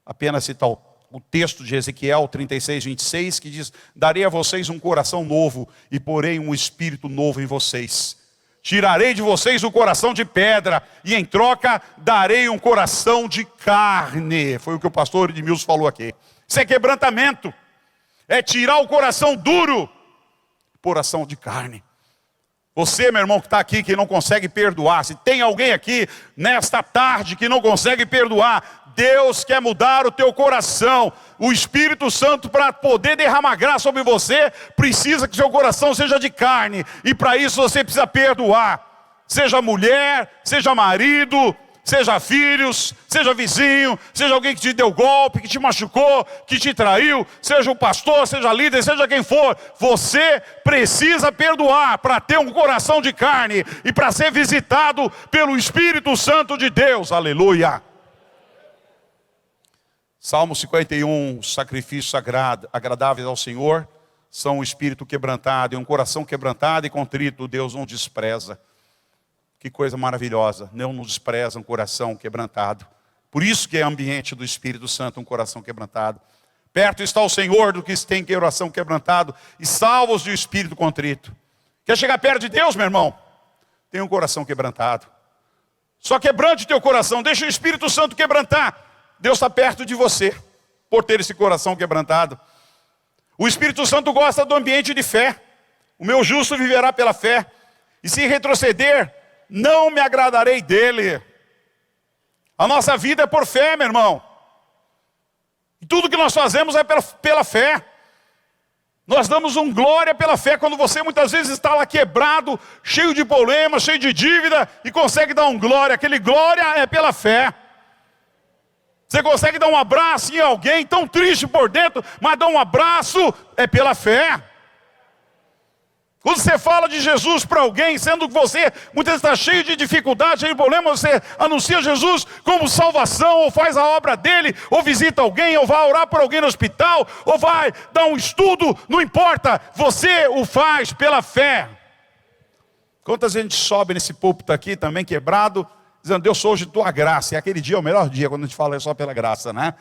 apenas citar o texto de Ezequiel 36, 26, que diz: darei a vocês um coração novo e porei um espírito novo em vocês. Tirarei de vocês o coração de pedra e em troca darei um coração de carne. Foi o que o pastor Edmilson falou aqui. Isso é quebrantamento. É tirar o coração duro, coração de carne. Você, meu irmão, que está aqui, que não consegue perdoar, se tem alguém aqui nesta tarde que não consegue perdoar, Deus quer mudar o teu coração. O Espírito Santo, para poder derramar graça sobre você, precisa que seu coração seja de carne. E para isso você precisa perdoar. Seja mulher, seja marido, seja filhos, seja vizinho, seja alguém que te deu golpe, que te machucou, que te traiu, seja o pastor, seja líder, seja quem for. Você precisa perdoar para ter um coração de carne e para ser visitado pelo Espírito Santo de Deus. Aleluia. Salmo 51, sacrifícios agradáveis ao Senhor são um espírito quebrantado e um coração quebrantado e contrito, Deus não despreza. Que coisa maravilhosa, não nos despreza um coração quebrantado. Por isso que é ambiente do Espírito Santo, um coração quebrantado. Perto está o Senhor do que tem coração quebrantado e salvos de espírito contrito. Quer chegar perto de Deus, meu irmão? Tem um coração quebrantado. Só quebrante teu coração, deixa o Espírito Santo quebrantar. Deus está perto de você, por ter esse coração quebrantado. O Espírito Santo gosta do ambiente de fé. O meu justo viverá pela fé. E se retroceder, não me agradarei dele. A nossa vida é por fé, meu irmão. E tudo que nós fazemos é pela fé. Nós damos glória pela fé. Quando você muitas vezes está lá quebrado, cheio de problemas, cheio de dívida, e consegue dar glória. Aquele glória é pela fé. Você consegue dar um abraço em alguém tão triste por dentro, mas dar um abraço é pela fé. Quando você fala de Jesus para alguém, sendo que você muitas vezes está cheio de dificuldade, cheio de problema, você anuncia Jesus como salvação, ou faz a obra dele, ou visita alguém, ou vai orar por alguém no hospital, ou vai dar um estudo, não importa, você o faz pela fé. Quantas vezes a gente sobe nesse púlpito aqui também quebrado, dizendo: Deus, hoje tua graça. E aquele dia é o melhor dia, quando a gente fala só pela graça, né?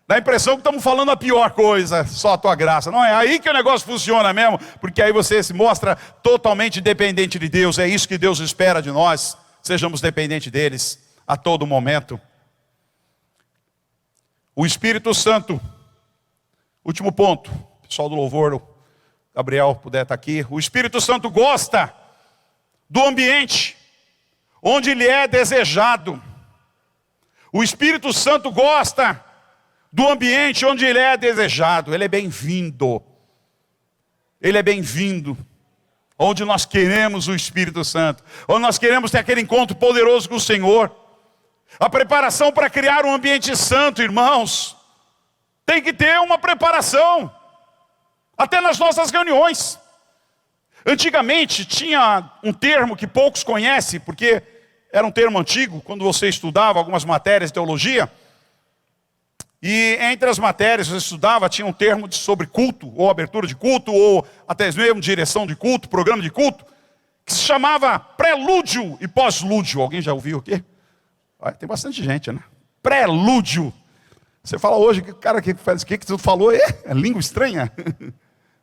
Dá a impressão que estamos falando a pior coisa, só a tua graça. Não é aí que o negócio funciona mesmo, porque aí você se mostra totalmente dependente de Deus. É isso que Deus espera de nós, sejamos dependentes deles a todo momento. O Espírito Santo, último ponto, pessoal do louvor, o Gabriel puder estar aqui. O Espírito Santo gosta do ambiente onde ele é desejado. O Espírito Santo gosta do ambiente onde ele é desejado. Ele é bem-vindo. Ele é bem-vindo. Onde nós queremos o Espírito Santo. Onde nós queremos ter aquele encontro poderoso com o Senhor. A preparação para criar um ambiente santo, irmãos. Tem que ter uma preparação. Até nas nossas reuniões. Antigamente tinha um termo que poucos conhecem, porque era um termo antigo, quando você estudava algumas matérias de teologia. E entre as matérias que você estudava, tinha um termo sobre culto, ou abertura de culto, ou até mesmo direção de culto, programa de culto, que se chamava prelúdio e pós-lúdio. Alguém já ouviu aqui? Tem bastante gente, né? Prelúdio. Você fala hoje, cara, que faz o que tu falou? É língua estranha?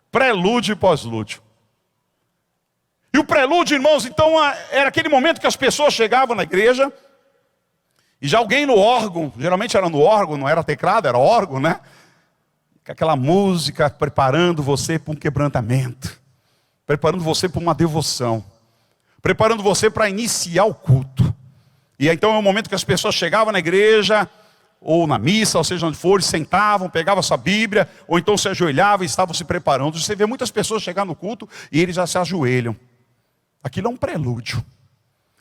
Prelúdio e pós-lúdio. E o prelúdio, irmãos, então, era aquele momento que as pessoas chegavam na igreja, e já alguém no órgão, geralmente era no órgão, não era teclado, era órgão, né? Com aquela música preparando você para um quebrantamento, preparando você para uma devoção, preparando você para iniciar o culto. E então é o momento que as pessoas chegavam na igreja, ou na missa, ou seja onde for, sentavam, pegavam a sua Bíblia, ou então se ajoelhavam e estavam se preparando. Você vê muitas pessoas chegar no culto e eles já se ajoelham. Aquilo é um prelúdio.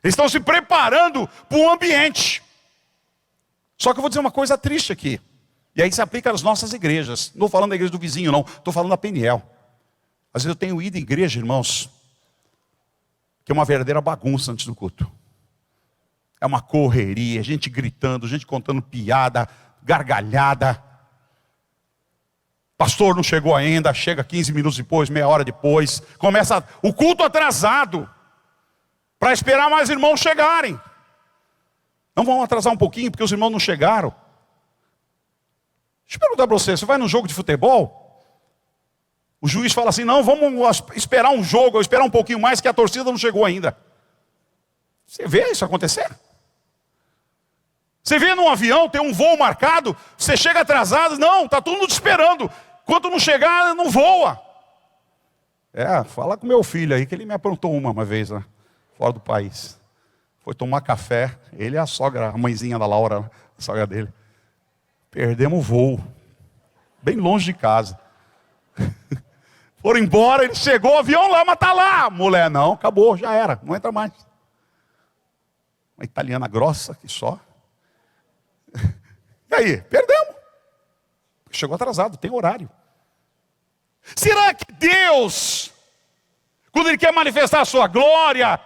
Eles estão se preparando para o ambiente. Só que eu vou dizer uma coisa triste aqui. E aí se aplica às nossas igrejas. Não estou falando da igreja do vizinho, não. Estou falando da Peniel. Às vezes eu tenho ido em igreja, irmãos, que é uma verdadeira bagunça antes do culto. É uma correria, gente gritando, gente contando piada, gargalhada. Pastor não chegou ainda, chega 15 minutos depois, meia hora depois. Começa o culto atrasado, para esperar mais irmãos chegarem. Não vamos atrasar um pouquinho, porque os irmãos não chegaram. Deixa eu perguntar para você vai num jogo de futebol? O juiz fala assim, não, vamos esperar um jogo, esperar um pouquinho mais, que a torcida não chegou ainda. Você vê isso acontecer? Você vê num avião, tem um voo marcado, você chega atrasado, não, está todo mundo esperando. Quando não chegar, não voa. Fala com meu filho aí, que ele me aprontou uma vez lá, fora do país. Foi tomar café, ele e a sogra, a mãezinha da Laura, a sogra dele. Perdemos o voo, bem longe de casa. Foram embora, ele chegou, o avião lá, mas está lá. Mulher, não, acabou, já era, não entra mais. Uma italiana grossa, que só. E aí, perdemos. Chegou atrasado, tem horário. Será que Deus, quando Ele quer manifestar a sua glória,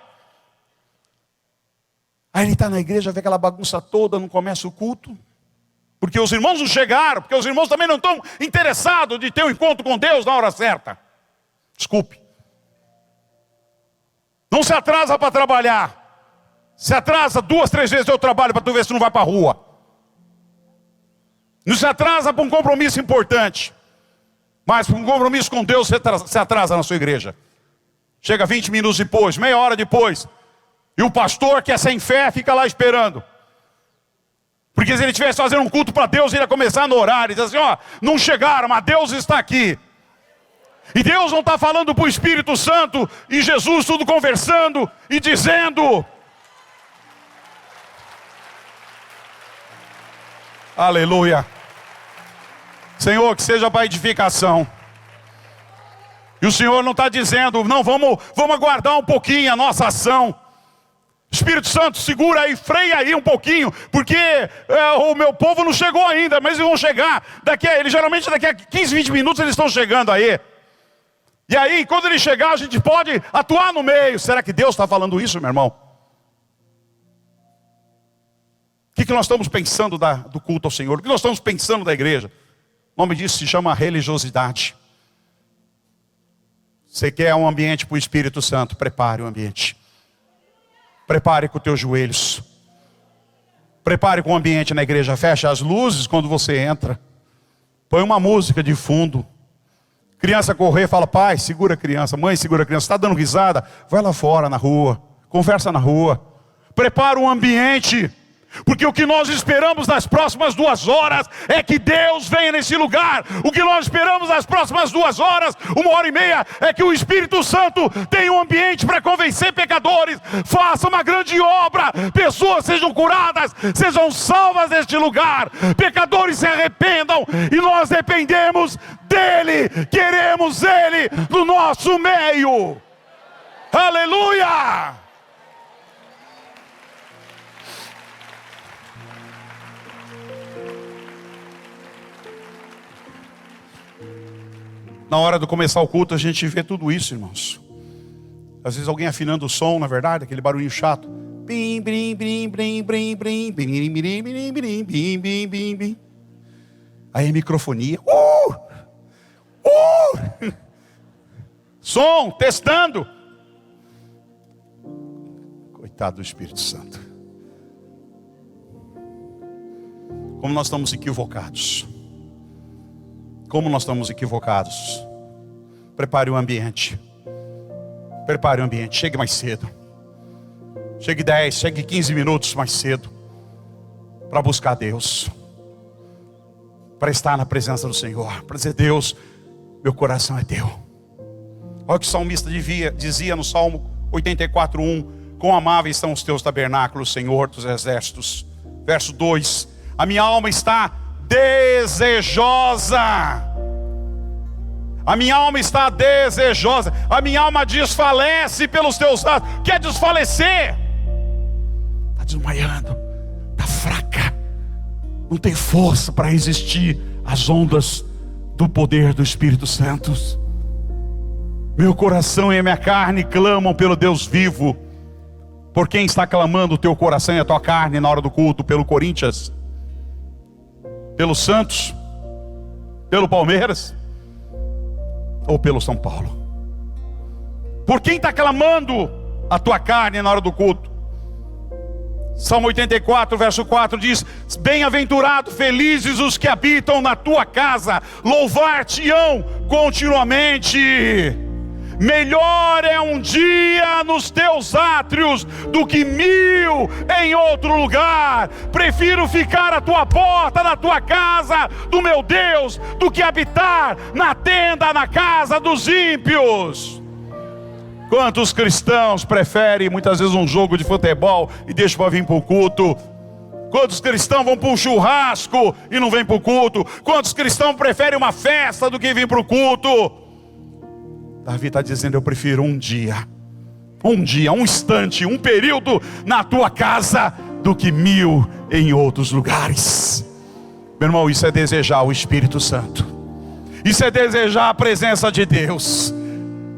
aí Ele está na igreja, vê aquela bagunça toda, não começa o culto? Porque os irmãos não chegaram, porque os irmãos também não estão interessados de ter um encontro com Deus na hora certa. Desculpe. Não se atrasa para trabalhar. Se atrasa 2, 3 vezes eu trabalho para tu ver se não vai para a rua. Não se atrasa para um compromisso importante. Mas para um compromisso com Deus se atrasa na sua igreja. Chega 20 minutos depois, meia hora depois. E o pastor, que é sem fé, fica lá esperando. Porque se ele estivesse fazendo um culto para Deus, ele ia começar no horário. Diz assim, não chegaram, mas Deus está aqui. E Deus não está falando para o Espírito Santo e Jesus tudo conversando e dizendo... Aleluia. Senhor, que seja para edificação. E o Senhor não está dizendo, não, vamos aguardar um pouquinho a nossa ação. Espírito Santo, segura aí, freia aí um pouquinho, porque o meu povo não chegou ainda, mas eles vão chegar. Geralmente daqui a 15, 20 minutos eles estão chegando aí. E aí, quando ele chegar, a gente pode atuar no meio. Será que Deus está falando isso, meu irmão? O que nós estamos pensando do culto ao Senhor? O que nós estamos pensando da igreja? O nome disso se chama religiosidade. Você quer um ambiente para o Espírito Santo? Prepare o ambiente. Prepare com os teus joelhos. Prepare com o ambiente na igreja. Feche as luzes quando você entra. Põe uma música de fundo. Criança correr, fala, pai, segura a criança. Mãe, segura a criança. Está dando risada? Vai lá fora na rua. Conversa na rua. Prepara um ambiente. Porque o que nós esperamos nas próximas 2 horas é que Deus venha nesse lugar. O que nós esperamos nas próximas 2 horas, 1h30, é que o Espírito Santo tenha um ambiente para convencer pecadores. Faça uma grande obra. Pessoas sejam curadas, sejam salvas deste lugar. Pecadores se arrependam. E nós dependemos dEle. Queremos Ele no nosso meio. Aleluia! Na hora de começar o culto, a gente vê tudo isso, irmãos. Às vezes alguém afinando o som, na verdade, aquele barulhinho chato. Bim, bim, bim, bim, bim, bim, bim, bim, bim, bim, bim, bim, bim, bim, bim. Aí microfonia. Som, testando. Coitado do Espírito Santo. Como nós estamos equivocados. Como nós estamos equivocados. Prepare o ambiente. Prepare o ambiente. Chegue mais cedo. Chegue 10, chegue 15 minutos mais cedo. Para buscar Deus. Para estar na presença do Senhor. Para dizer, Deus, meu coração é teu. Olha o que o salmista dizia no Salmo 84:1. Quão amáveis são os teus tabernáculos, Senhor dos exércitos. Verso 2. A minha alma está desejosa. A minha alma está desejosa. A minha alma desfalece pelos teus atos. Quer desfalecer? Está desmaiando. Está fraca. Não tem força para resistir às ondas do poder do Espírito Santo. Meu coração e a minha carne clamam pelo Deus vivo. Por quem está clamando o teu coração e a tua carne na hora do culto? Pelo Corinthians? Pelo Santos? Pelo Palmeiras? Ou pelo São Paulo? Por quem está clamando a tua carne na hora do culto? Salmo 84, verso 4 diz: bem-aventurado, felizes os que habitam na tua casa, louvar-te-ão continuamente. Melhor é um dia nos teus átrios do que 1000 em outro lugar. Prefiro ficar à tua porta, na tua casa do meu Deus, do que habitar na tenda, na casa dos ímpios. Quantos cristãos preferem muitas vezes um jogo de futebol e deixam para vir para o culto? Quantos cristãos vão para um churrasco e não vêm para o culto? Quantos cristãos preferem uma festa do que vir para o culto? Davi está dizendo: eu prefiro um dia, um instante, um período na tua casa do que 1000 em outros lugares. Meu irmão, isso é desejar o Espírito Santo. Isso é desejar a presença de Deus.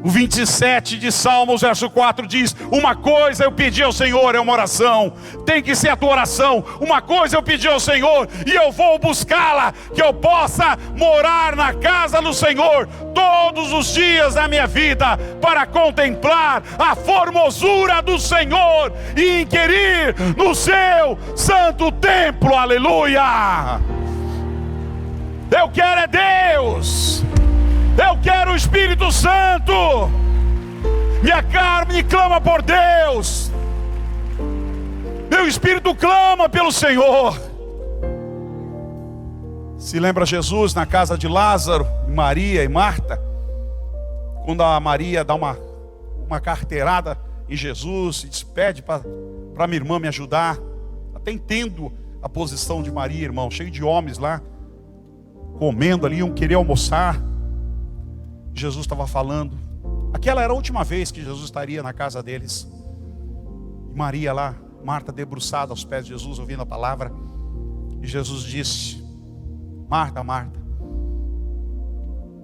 O 27 de Salmos, verso 4 diz: uma coisa eu pedi ao Senhor, é uma oração. Tem que ser a tua oração. Uma coisa eu pedi ao Senhor e eu vou buscá-la, que eu possa morar na casa do Senhor todos os dias da minha vida, para contemplar a formosura do Senhor e inquirir no seu santo templo. Aleluia! Eu quero é Deus. Eu quero o Espírito Santo. Minha carne clama por Deus. Meu espírito clama pelo Senhor. Se lembra Jesus na casa de Lázaro, Maria e Marta? Quando a Maria dá uma carteirada em Jesus e diz: pede para minha irmã me ajudar. Até entendo a posição de Maria, irmão, cheio de homens lá, comendo ali, iam querer almoçar. Jesus estava falando. Aquela era a última vez que Jesus estaria na casa deles. E Maria lá, Marta debruçada aos pés de Jesus, ouvindo a palavra. E Jesus disse: Marta, Marta.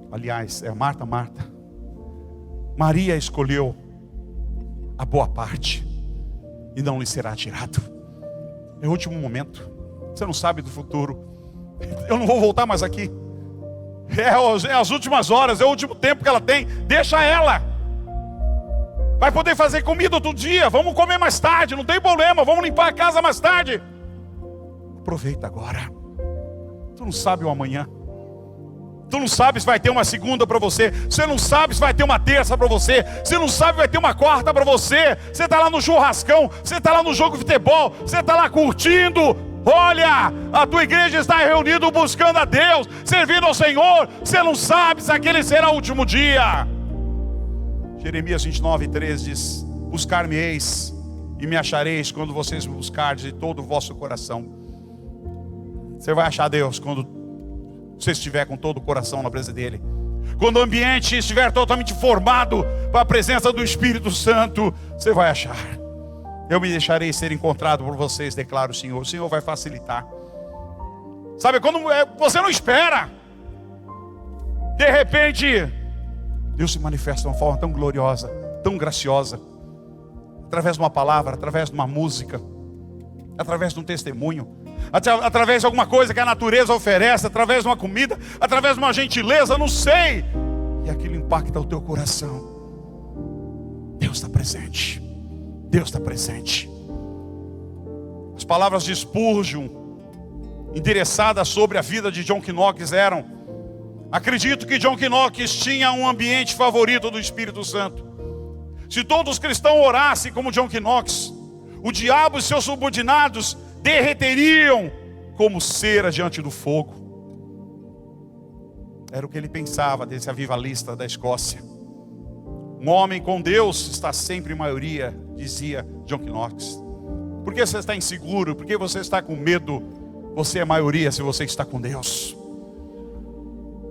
Aliás, é Marta, Marta. Maria escolheu a boa parte e não lhe será tirado. É o último momento. Você não sabe do futuro. Eu não vou voltar mais aqui. É as últimas horas, é o último tempo que ela tem. Deixa ela. Vai poder fazer comida outro dia. Vamos comer mais tarde, não tem problema. Vamos limpar a casa mais tarde. Aproveita agora. Tu não sabe o amanhã. Tu não sabe se vai ter uma segunda para você. Você não sabe se vai ter uma terça para você. Você não sabe se vai ter uma quarta para você. Você está lá no churrascão. Você está lá no jogo de futebol. Você está lá curtindo. Olha, a tua igreja está reunida buscando a Deus, servindo ao Senhor. Você não sabe se aquele será o último dia. Jeremias 29:3 diz: buscar-me-eis e me achareis quando vocês me buscardes de todo o vosso coração. Você vai achar Deus quando você estiver com todo o coração na presença dele. Quando o ambiente estiver totalmente formado para a presença do Espírito Santo, você vai achar. Eu me deixarei ser encontrado por vocês, declara o Senhor. O Senhor vai facilitar. Sabe, quando você não espera, de repente Deus se manifesta de uma forma tão gloriosa, tão graciosa, através de uma palavra, através de uma música, através de um testemunho, através de alguma coisa que a natureza oferece, através de uma comida, através de uma gentileza, não sei, e aquilo impacta o teu coração. Deus está presente. Deus está presente. As palavras de Spurgeon, endereçadas sobre a vida de John Knox, eram: acredito que John Knox tinha um ambiente favorito do Espírito Santo. Se todos os cristãos orassem como John Knox, o diabo e seus subordinados derreteriam como cera diante do fogo. Era o que ele pensava desse avivalista da Escócia. Um homem com Deus está sempre em maioria, dizia John Knox. Por que você está inseguro? Por que você está com medo? Você é maioria se você está com Deus.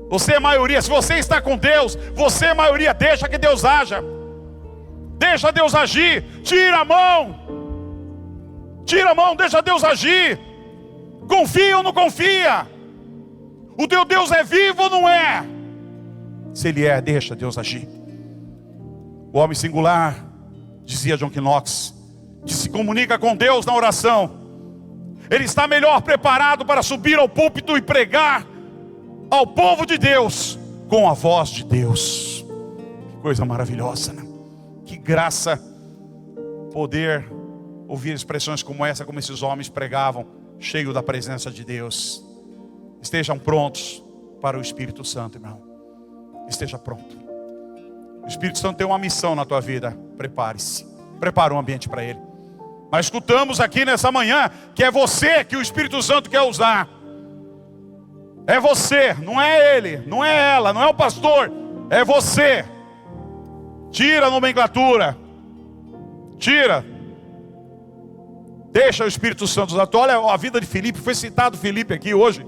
Você é maioria. Se você está com Deus, você é maioria. Deixa que Deus haja. Deixa Deus agir. Tira a mão. Tira a mão, deixa Deus agir. Confia ou não confia? O teu Deus é vivo ou não é? Se Ele é, deixa Deus agir. O homem singular, dizia John Knox, que se comunica com Deus na oração, ele está melhor preparado para subir ao púlpito e pregar ao povo de Deus com a voz de Deus. Que coisa maravilhosa, né? Que graça poder ouvir expressões como essa, como esses homens pregavam, cheio da presença de Deus. Estejam prontos para o Espírito Santo, irmão. Esteja pronto. O Espírito Santo tem uma missão na tua vida. Prepare-se. Prepara um ambiente para Ele. Nós escutamos aqui nessa manhã que é você que o Espírito Santo quer usar. É você, não é ele, não é ela, não é o pastor. É você. Tira a nomenclatura. Tira. Deixa o Espírito Santo usar. Olha a vida de Filipe. Foi citado Filipe aqui hoje.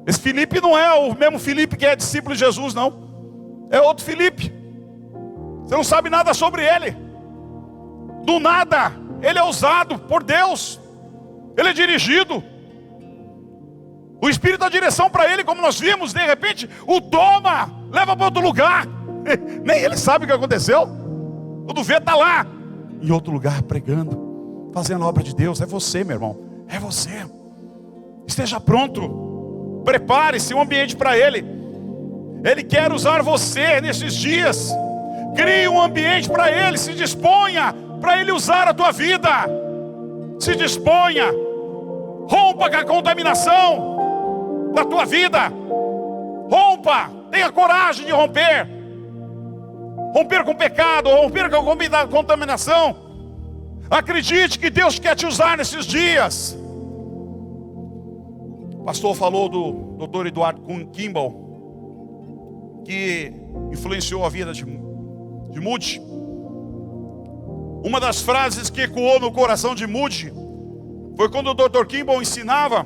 Esse Filipe não é o mesmo Filipe que é discípulo de Jesus, não. É outro Filipe. Você não sabe nada sobre ele. Do nada, ele é usado por Deus. Ele é dirigido. O Espírito dá direção para ele, como nós vimos. De repente, o toma, leva para outro lugar. Nem ele sabe o que aconteceu. Quando vê, está lá, em outro lugar, pregando, fazendo a obra de Deus. É você, meu irmão. É você. Esteja pronto. Prepare-se um ambiente para Ele. Ele quer usar você nesses dias. Crie um ambiente para Ele. Se disponha para Ele usar a tua vida. Se disponha. Rompa com a contaminação da tua vida. Rompa. Tenha coragem de romper. Romper com o pecado. Romper com a contaminação. Acredite que Deus quer te usar nesses dias. O pastor falou do Dr. Edward Kimball, que influenciou a vida de Moody. Uma das frases que ecoou no coração de Moody foi quando o Dr. Kimball ensinava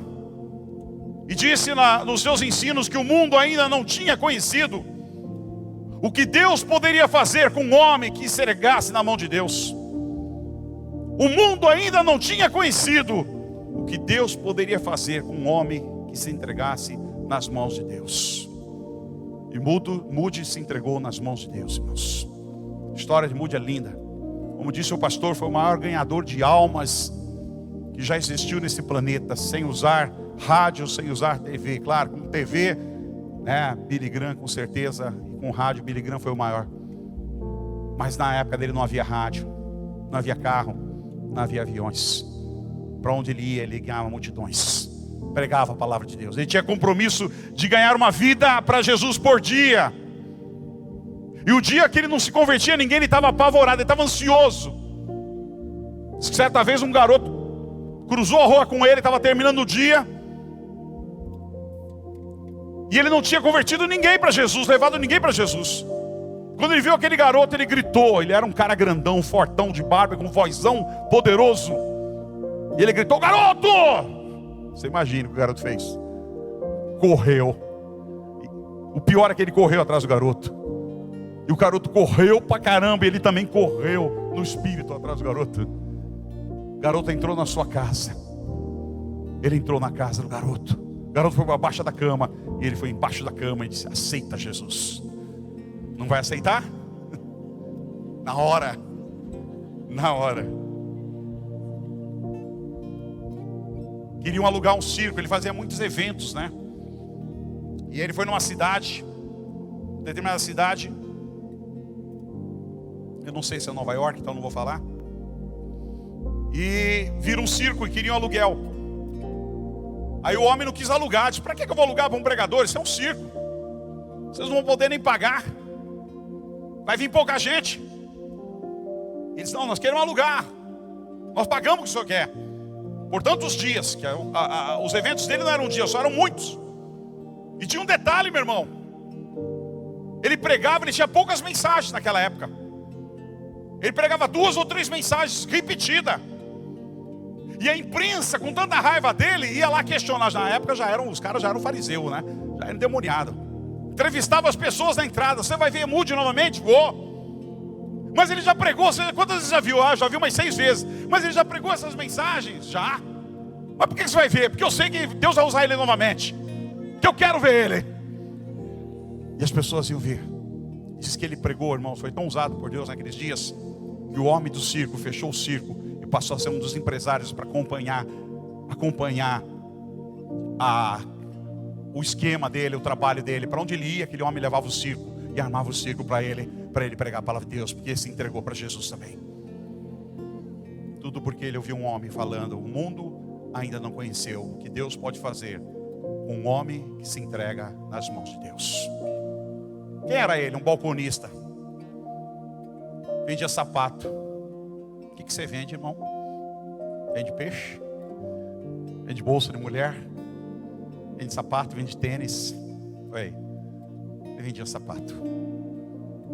e disse nos seus ensinos que o mundo ainda não tinha conhecido o que Deus poderia fazer com um homem que se entregasse na mão de Deus. O mundo ainda não tinha conhecido o que Deus poderia fazer com um homem que se entregasse nas mãos de Deus. E Moody se entregou nas mãos de Deus, irmãos. A história de Moody é linda. Como disse o pastor, foi o maior ganhador de almas que já existiu nesse planeta, sem usar rádio, sem usar TV. Claro, com TV, né, Billy Graham com certeza, e com rádio Billy Graham foi o maior. Mas na época dele não havia rádio, não havia carro, não havia aviões. Para onde ele ia, ele ganhava multidões. Pregava a palavra de Deus. Ele tinha compromisso de ganhar uma vida para Jesus por dia. E o dia que ele não se convertia, ninguém, ele estava apavorado, ele estava ansioso. Certa vez um garoto cruzou a rua com ele, estava terminando o dia. E ele não tinha convertido ninguém para Jesus, levado ninguém para Jesus. Quando ele viu aquele garoto, ele gritou. Ele era um cara grandão, fortão de barba, com um vozão poderoso. E ele gritou: garoto! Você imagina o que o garoto fez. Correu. O pior é que ele correu atrás do garoto. E o garoto correu pra caramba. E ele também correu no espírito atrás do garoto. O garoto entrou na sua casa. Ele entrou na casa do garoto. O garoto foi para baixo da cama. E ele foi embaixo da cama e disse: aceita Jesus. Não vai aceitar? Na hora. Na hora. Queriam alugar um circo. Ele fazia muitos eventos, né? E ele foi numa cidade, determinada cidade. Eu não sei se é Nova York, então não vou falar. E viram um circo e queriam aluguel. Aí o homem não quis alugar. Disse: para que eu vou alugar para um pregador? Isso é um circo. Vocês não vão poder nem pagar. Vai vir pouca gente. Eles: não, nós queremos alugar. Nós pagamos o que o senhor quer. Por tantos dias. Que os eventos dele não eram um dia, só eram muitos. E tinha um detalhe, meu irmão. Ele pregava, ele tinha poucas mensagens naquela época. Ele pregava 2 ou 3 mensagens repetidas. E a imprensa, com tanta raiva dele, ia lá questionar. Na época os caras já eram fariseus, né? Já eram endemoniados. Entrevistava as pessoas na entrada. Você vai ver Moody novamente? Vou. Mas ele já pregou, quantas vezes já viu? Já viu umas 6 vezes. Mas ele já pregou essas mensagens? Já. Mas por que você vai ver? Porque eu sei que Deus vai usar ele novamente. Que eu quero ver ele. E as pessoas iam ver. Diz que ele pregou, irmãos, foi tão usado por Deus naqueles dias, que o homem do circo fechou o circo e passou a ser um dos empresários para acompanhar o esquema dele, o trabalho dele. Para onde ele ia, aquele homem levava o circo e armava o circo para ele pregar a palavra de Deus, porque ele se entregou para Jesus também. Tudo porque ele ouviu um homem falando: o mundo ainda não conheceu o que Deus pode fazer com um homem que se entrega nas mãos de Deus. Quem era ele? Um balconista. Vendia sapato. O que você vende, irmão? Vende peixe? Vende bolsa de mulher? Vende sapato, vende tênis? Ele vendia sapato.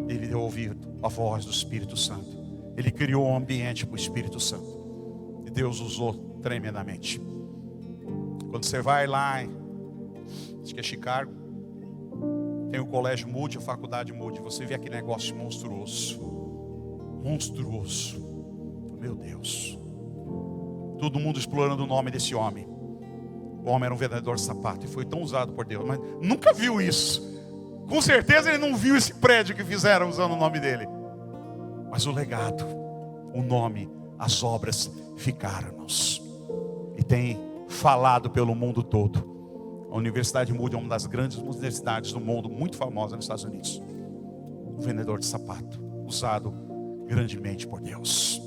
Ele deu ouvido à voz do Espírito Santo. Ele criou um ambiente para o Espírito Santo. E Deus usou tremendamente. Quando você vai lá, acho que é Chicago, tem o colégio Moody, a faculdade Moody. Você vê aquele negócio monstruoso. Monstruoso. Meu Deus. Todo mundo explorando o nome desse homem. O homem era um vendedor de sapato e foi tão usado por Deus, mas nunca viu isso. Com certeza ele não viu esse prédio que fizeram usando o nome dele. Mas o legado, o nome, as obras ficaram, irmãos. E tem falado pelo mundo todo. A Universidade Moody é uma das grandes universidades do mundo, muito famosa nos Estados Unidos. Um vendedor de sapato, usado grandemente por Deus.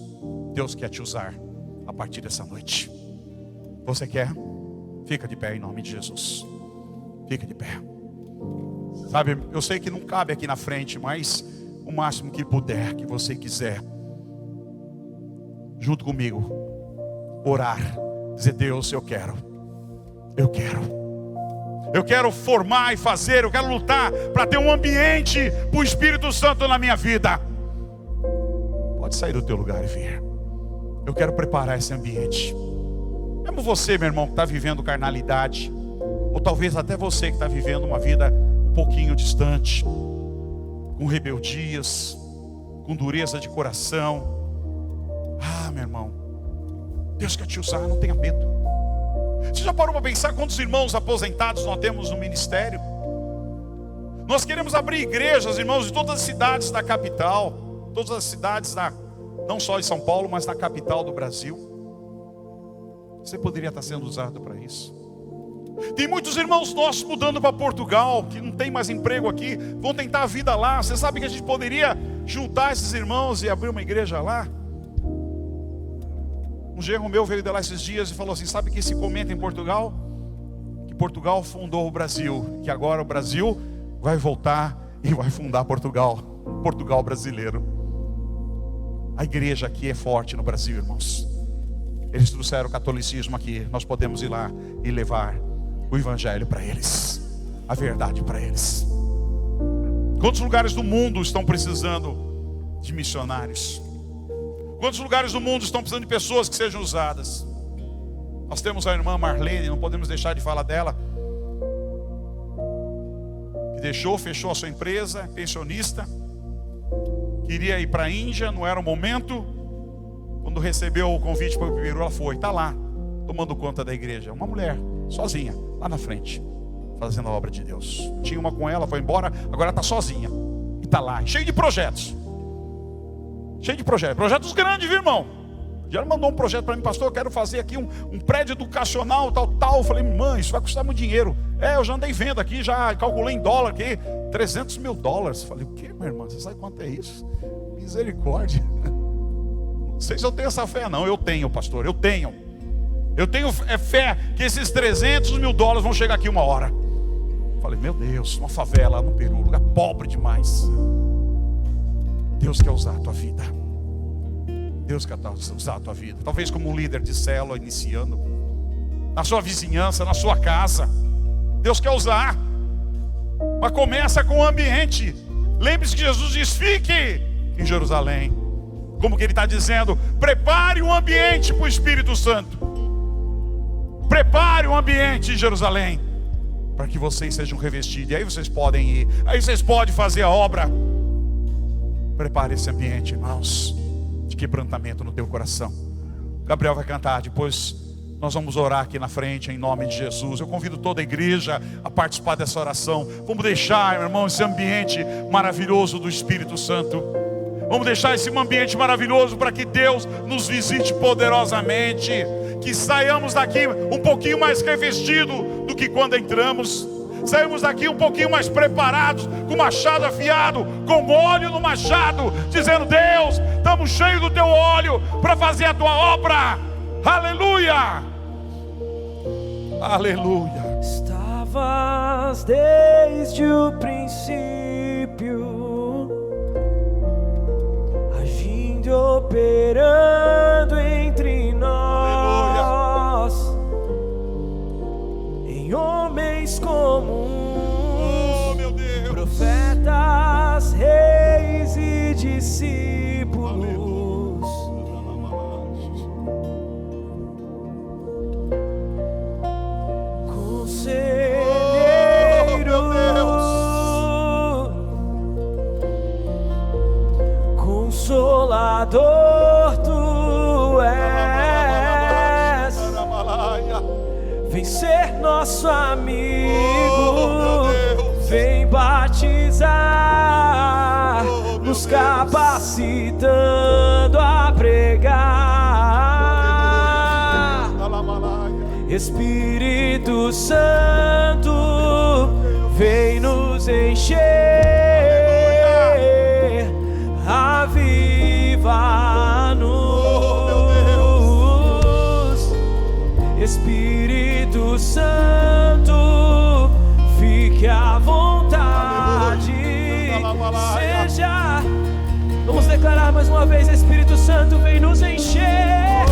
Deus quer te usar a partir dessa noite. Você quer? Fica de pé em nome de Jesus. Fica de pé. Sabe, eu sei que não cabe aqui na frente, mas o máximo que puder, que você quiser, junto comigo, orar, dizer: Deus, eu quero formar e fazer, eu quero lutar para ter um ambiente para o Espírito Santo na minha vida. Pode sair do teu lugar e vir. Eu quero preparar esse ambiente. Mesmo você, meu irmão, que está vivendo carnalidade, ou talvez até você que está vivendo uma vida um pouquinho distante, com rebeldias, com dureza de coração. Meu irmão, Deus quer te usar, não tenha medo. Você já parou para pensar quantos irmãos aposentados nós temos no ministério? Nós queremos abrir igrejas, irmãos, em todas as cidades da capital, todas as cidades não só em São Paulo, mas na capital do Brasil. Você poderia estar sendo usado para isso. Tem muitos irmãos nossos mudando para Portugal, que não tem mais emprego aqui, vão tentar a vida lá. Você sabe que a gente poderia juntar esses irmãos e abrir uma igreja lá? Um genro meu veio de lá esses dias e falou assim: sabe que se comenta em Portugal? Que Portugal fundou o Brasil, que agora o Brasil vai voltar e vai fundar Portugal. Portugal brasileiro. A igreja aqui é forte no Brasil, irmãos. Eles trouxeram o catolicismo aqui. Nós podemos ir lá e levar o evangelho para eles, a verdade para eles. Quantos lugares do mundo estão precisando de missionários? Quantos lugares do mundo estão precisando de pessoas que sejam usadas? Nós temos a irmã Marlene, não podemos deixar de falar dela, que fechou a sua empresa, pensionista, queria ir para a Índia, não era o momento. Quando recebeu o convite para o Peru, ela foi, está lá, tomando conta da igreja. Uma mulher, sozinha, lá na frente, fazendo a obra de Deus. Tinha uma com ela, foi embora, agora está sozinha. E está lá, cheio de projetos. Projetos grandes, viu, irmão? Já mandou um projeto para mim: pastor, eu quero fazer aqui um prédio educacional, tal. Eu falei: mãe, isso vai custar muito dinheiro. Eu já andei vendo aqui, já calculei em dólar aqui, $300 mil. Falei: o que, minha irmã? Você sabe quanto é isso? Misericórdia. Não sei se eu tenho essa fé, não. Eu tenho, pastor, eu tenho fé que esses $300 mil vão chegar aqui uma hora. Falei: meu Deus, uma favela no Peru, lugar pobre demais. Deus quer usar a tua vida. Deus quer usar a tua vida. Talvez como um líder de célula iniciando, na sua vizinhança, na sua casa. Deus quer usar. Mas começa com o ambiente. Lembre-se que Jesus diz: fique em Jerusalém. Como que ele está dizendo? Prepare um ambiente para o Espírito Santo. Prepare um ambiente em Jerusalém. para que vocês sejam revestidos. E aí vocês podem ir, aí vocês podem fazer a obra. Prepare esse ambiente, irmãos, de quebrantamento no teu coração. Gabriel vai cantar, depois nós vamos orar aqui na frente em nome de Jesus. Eu convido toda a igreja a participar dessa oração. Vamos deixar, irmão, esse ambiente maravilhoso do Espírito Santo. Vamos deixar esse ambiente maravilhoso para que Deus nos visite poderosamente. Que saiamos daqui um pouquinho mais revestido do que quando entramos. Saímos daqui um pouquinho mais preparados, com o machado afiado, com óleo no machado, dizendo: Deus, estamos cheios do teu óleo para fazer a tua obra. Aleluia! Aleluia! Estavas desde o princípio, agindo e operando entre nós. Aleluia. Em homens comuns, oh, meu Deus. Profetas, reis e discípulos. Aleluia. Consolador tu és, vem ser nosso amigo, vem batizar, nos capacitando a pregar. Espírito Santo, vem nos encher, aviva-nos. Espírito Santo, fique à vontade. Seja, vamos declarar mais uma vez: Espírito Santo, vem nos encher.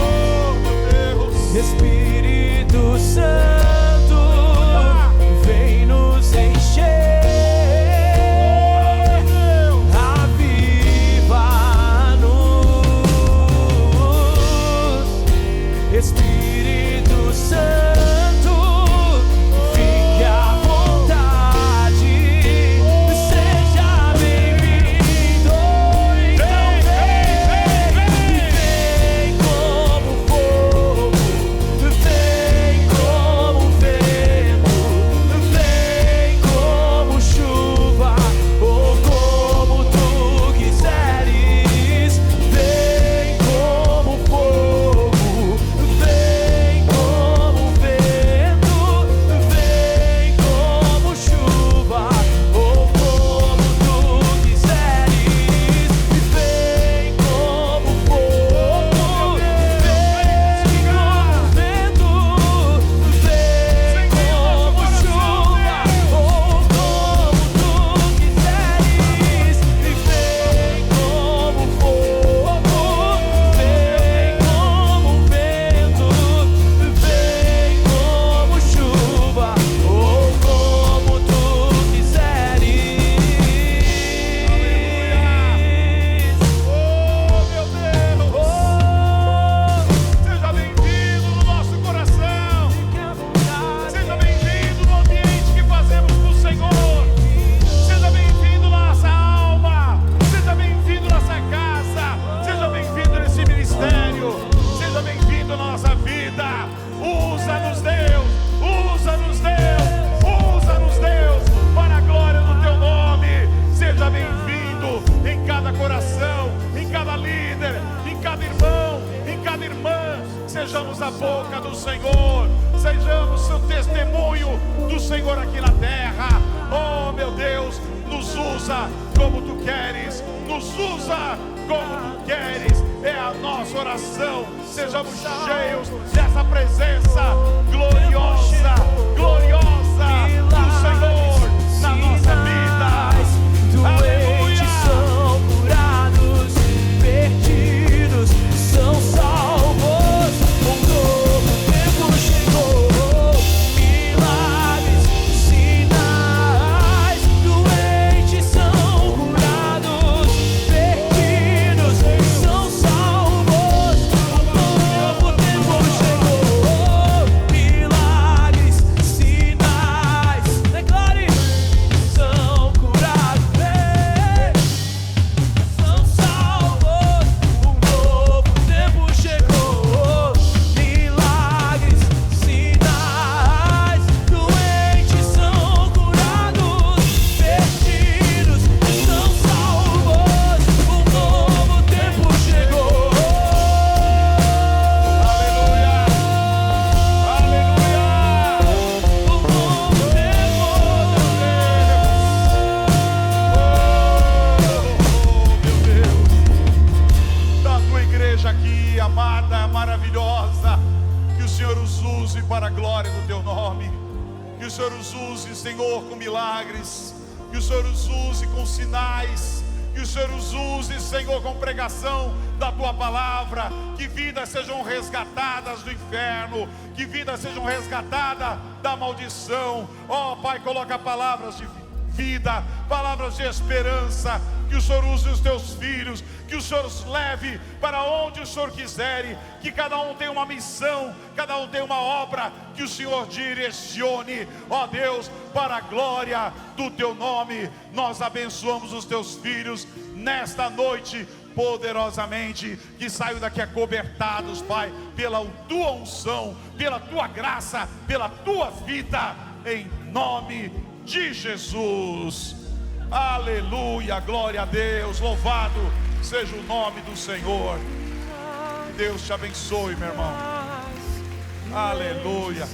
Espírito Santo, vem nos encher, aviva-nos. Espírito Santo, fique à vontade, seja bem-vindo. Então vem como fogo, vem como vento, vem como chuva, ou como tu quiseres. Vem como fogo, vem como vento, vem como chuva, ou como tu quiseres. Vem como fogo, vem como vento, vem como chuva, ou como tu quiseres. Vem como fogo, vem como vento, vem como chuva, ou como tu quiseres. Oh, meu Deus! Seja bem-vindo no nosso coração. Fique à vontade. Seja bem-vindo no ambiente que fazemos para o Senhor. Seja bem-vindo na nossa alma. Seja bem-vindo na nossa casa. Seja bem-vindo nesse ministério. Seja bem-vindo na nossa vida. Usa-nos, Deus. Usa-nos, Deus. Usa-nos, Deus, para a glória do teu nome. Seja bem-vindo em cada coração, em cada líder, em cada irmão, em cada irmã. Sejamos a boca do Senhor. Sejamos o testemunho do Senhor aqui na terra. Oh, meu Deus, nos usa como tu queres. Nos usa como tu queres. É a nossa oração. Sejamos cheios dessa presença gloriosa, gloriosa do Senhor na nossa vida. Doentes são curados, perdidos são salvos. Um novo tempo chegou, milagres, sinais. Doentes são curados, perdidos são salvos. Um novo tempo chegou. use para a glória do teu nome. Que o Senhor os use, Senhor, com milagres. Que o Senhor os use com sinais. Que o Senhor os use, Senhor, com pregação da tua palavra. Que vidas sejam resgatadas do inferno. Que vidas sejam resgatadas da maldição. Ó Pai, coloca palavras de vida, palavras de esperança. Que o Senhor use os teus filhos, que o Senhor os leve para onde o Senhor quiser, que cada um tenha uma missão, cada um tenha uma obra que o Senhor direcione. Ó Deus, para a glória do teu nome, nós abençoamos os teus filhos nesta noite poderosamente, que saiam daqui acobertados, Pai, pela tua unção, pela tua graça, pela tua vida, em nome de Jesus. Aleluia, glória a Deus, louvado seja o nome do Senhor. Que Deus te abençoe, meu irmão. Aleluia.